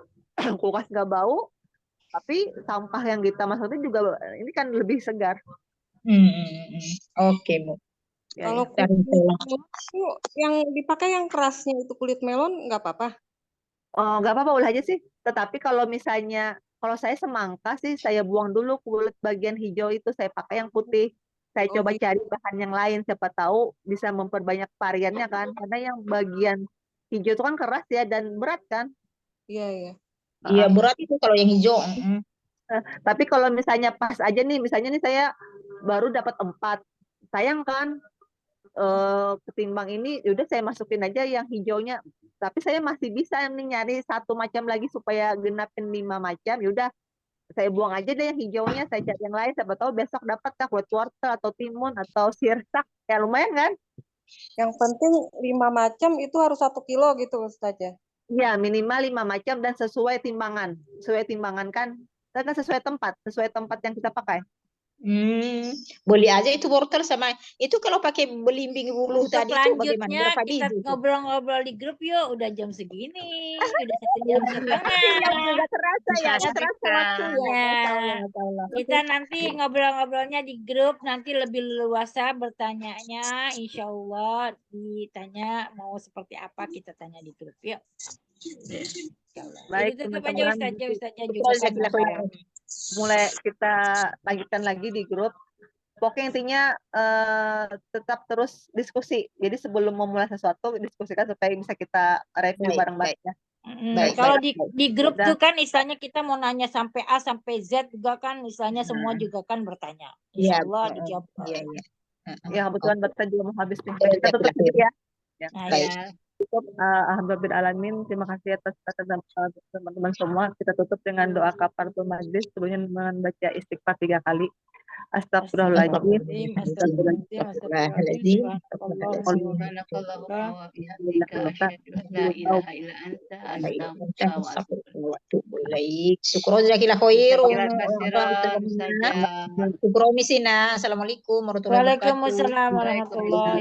kulkas nggak bau, tapi sampah yang kita masukin juga ini kan lebih segar. Oke, Bu. Kalau kulit melon itu yang dipakai yang kerasnya itu kulit melon nggak apa-apa? Oh, nggak apa-apa, boleh aja sih. Tetapi kalau misalnya, kalau saya semangka sih, saya buang dulu kulit bagian hijau itu, saya pakai yang putih. Saya coba cari bahan yang lain, siapa tahu bisa memperbanyak variannya kan. Karena yang bagian hijau itu kan keras ya dan berat kan. Iya. Iya berat itu kalau yang hijau. Tapi kalau misalnya pas aja nih, misalnya nih saya baru dapat 4, sayang kan, ketimbang ini, yaudah saya masukin aja yang hijaunya. Tapi saya masih bisa nih nyari 1 macam lagi supaya genapin 5 macam. Yaudah saya buang aja deh yang hijaunya, saya cari yang lain. Siapa tahu besok dapat kulit wortel atau timun atau sirsak, ya lumayan kan? Yang penting 5 macam itu harus 1 kilo gitu Ustazah. Iya, minimal 5 macam dan sesuai timbangan. Sesuai timbangan kan? Dan sesuai tempat yang kita pakai. Boleh aja itu wortel sama itu kalau pakai belimbing bulu tadi itu bagaimana? Selanjutnya Berapa kita biji? ngobrol-ngobrol di grup yuk, udah jam segini, udah 1 jam setengah. Nggak terasa ya, nggak terasa waktunya. Kita nanti ngobrol-ngobrolnya di grup, nanti lebih leluasa bertanyanya, insya Allah ditanya mau seperti apa kita tanya di grup yuk. Baik, Jadi tutup aja teman-teman. Ustazah juga kan. Mulai kita lanjutkan lagi di grup. Pokoknya intinya tetap terus diskusi. Jadi sebelum memulai sesuatu diskusikan supaya bisa kita review bareng-bareng ya. Kalau di grup tuh kan istilahnya kita mau nanya sampai A sampai Z juga kan istilahnya semua juga kan bertanya. Insya Allah dijawab. Ya kebetulan kita juga mau habis nih. Kita tutup dulu ya. Alhamdulillahirrahmanirrahim. Terima kasih atas teman-teman semua. Kita tutup dengan doa kafaratul majlis, sebelumnya membaca istighfar 3 kali. Astagfirullahaladzim. Assalamualaikum warahmatullahi wabarakatuh.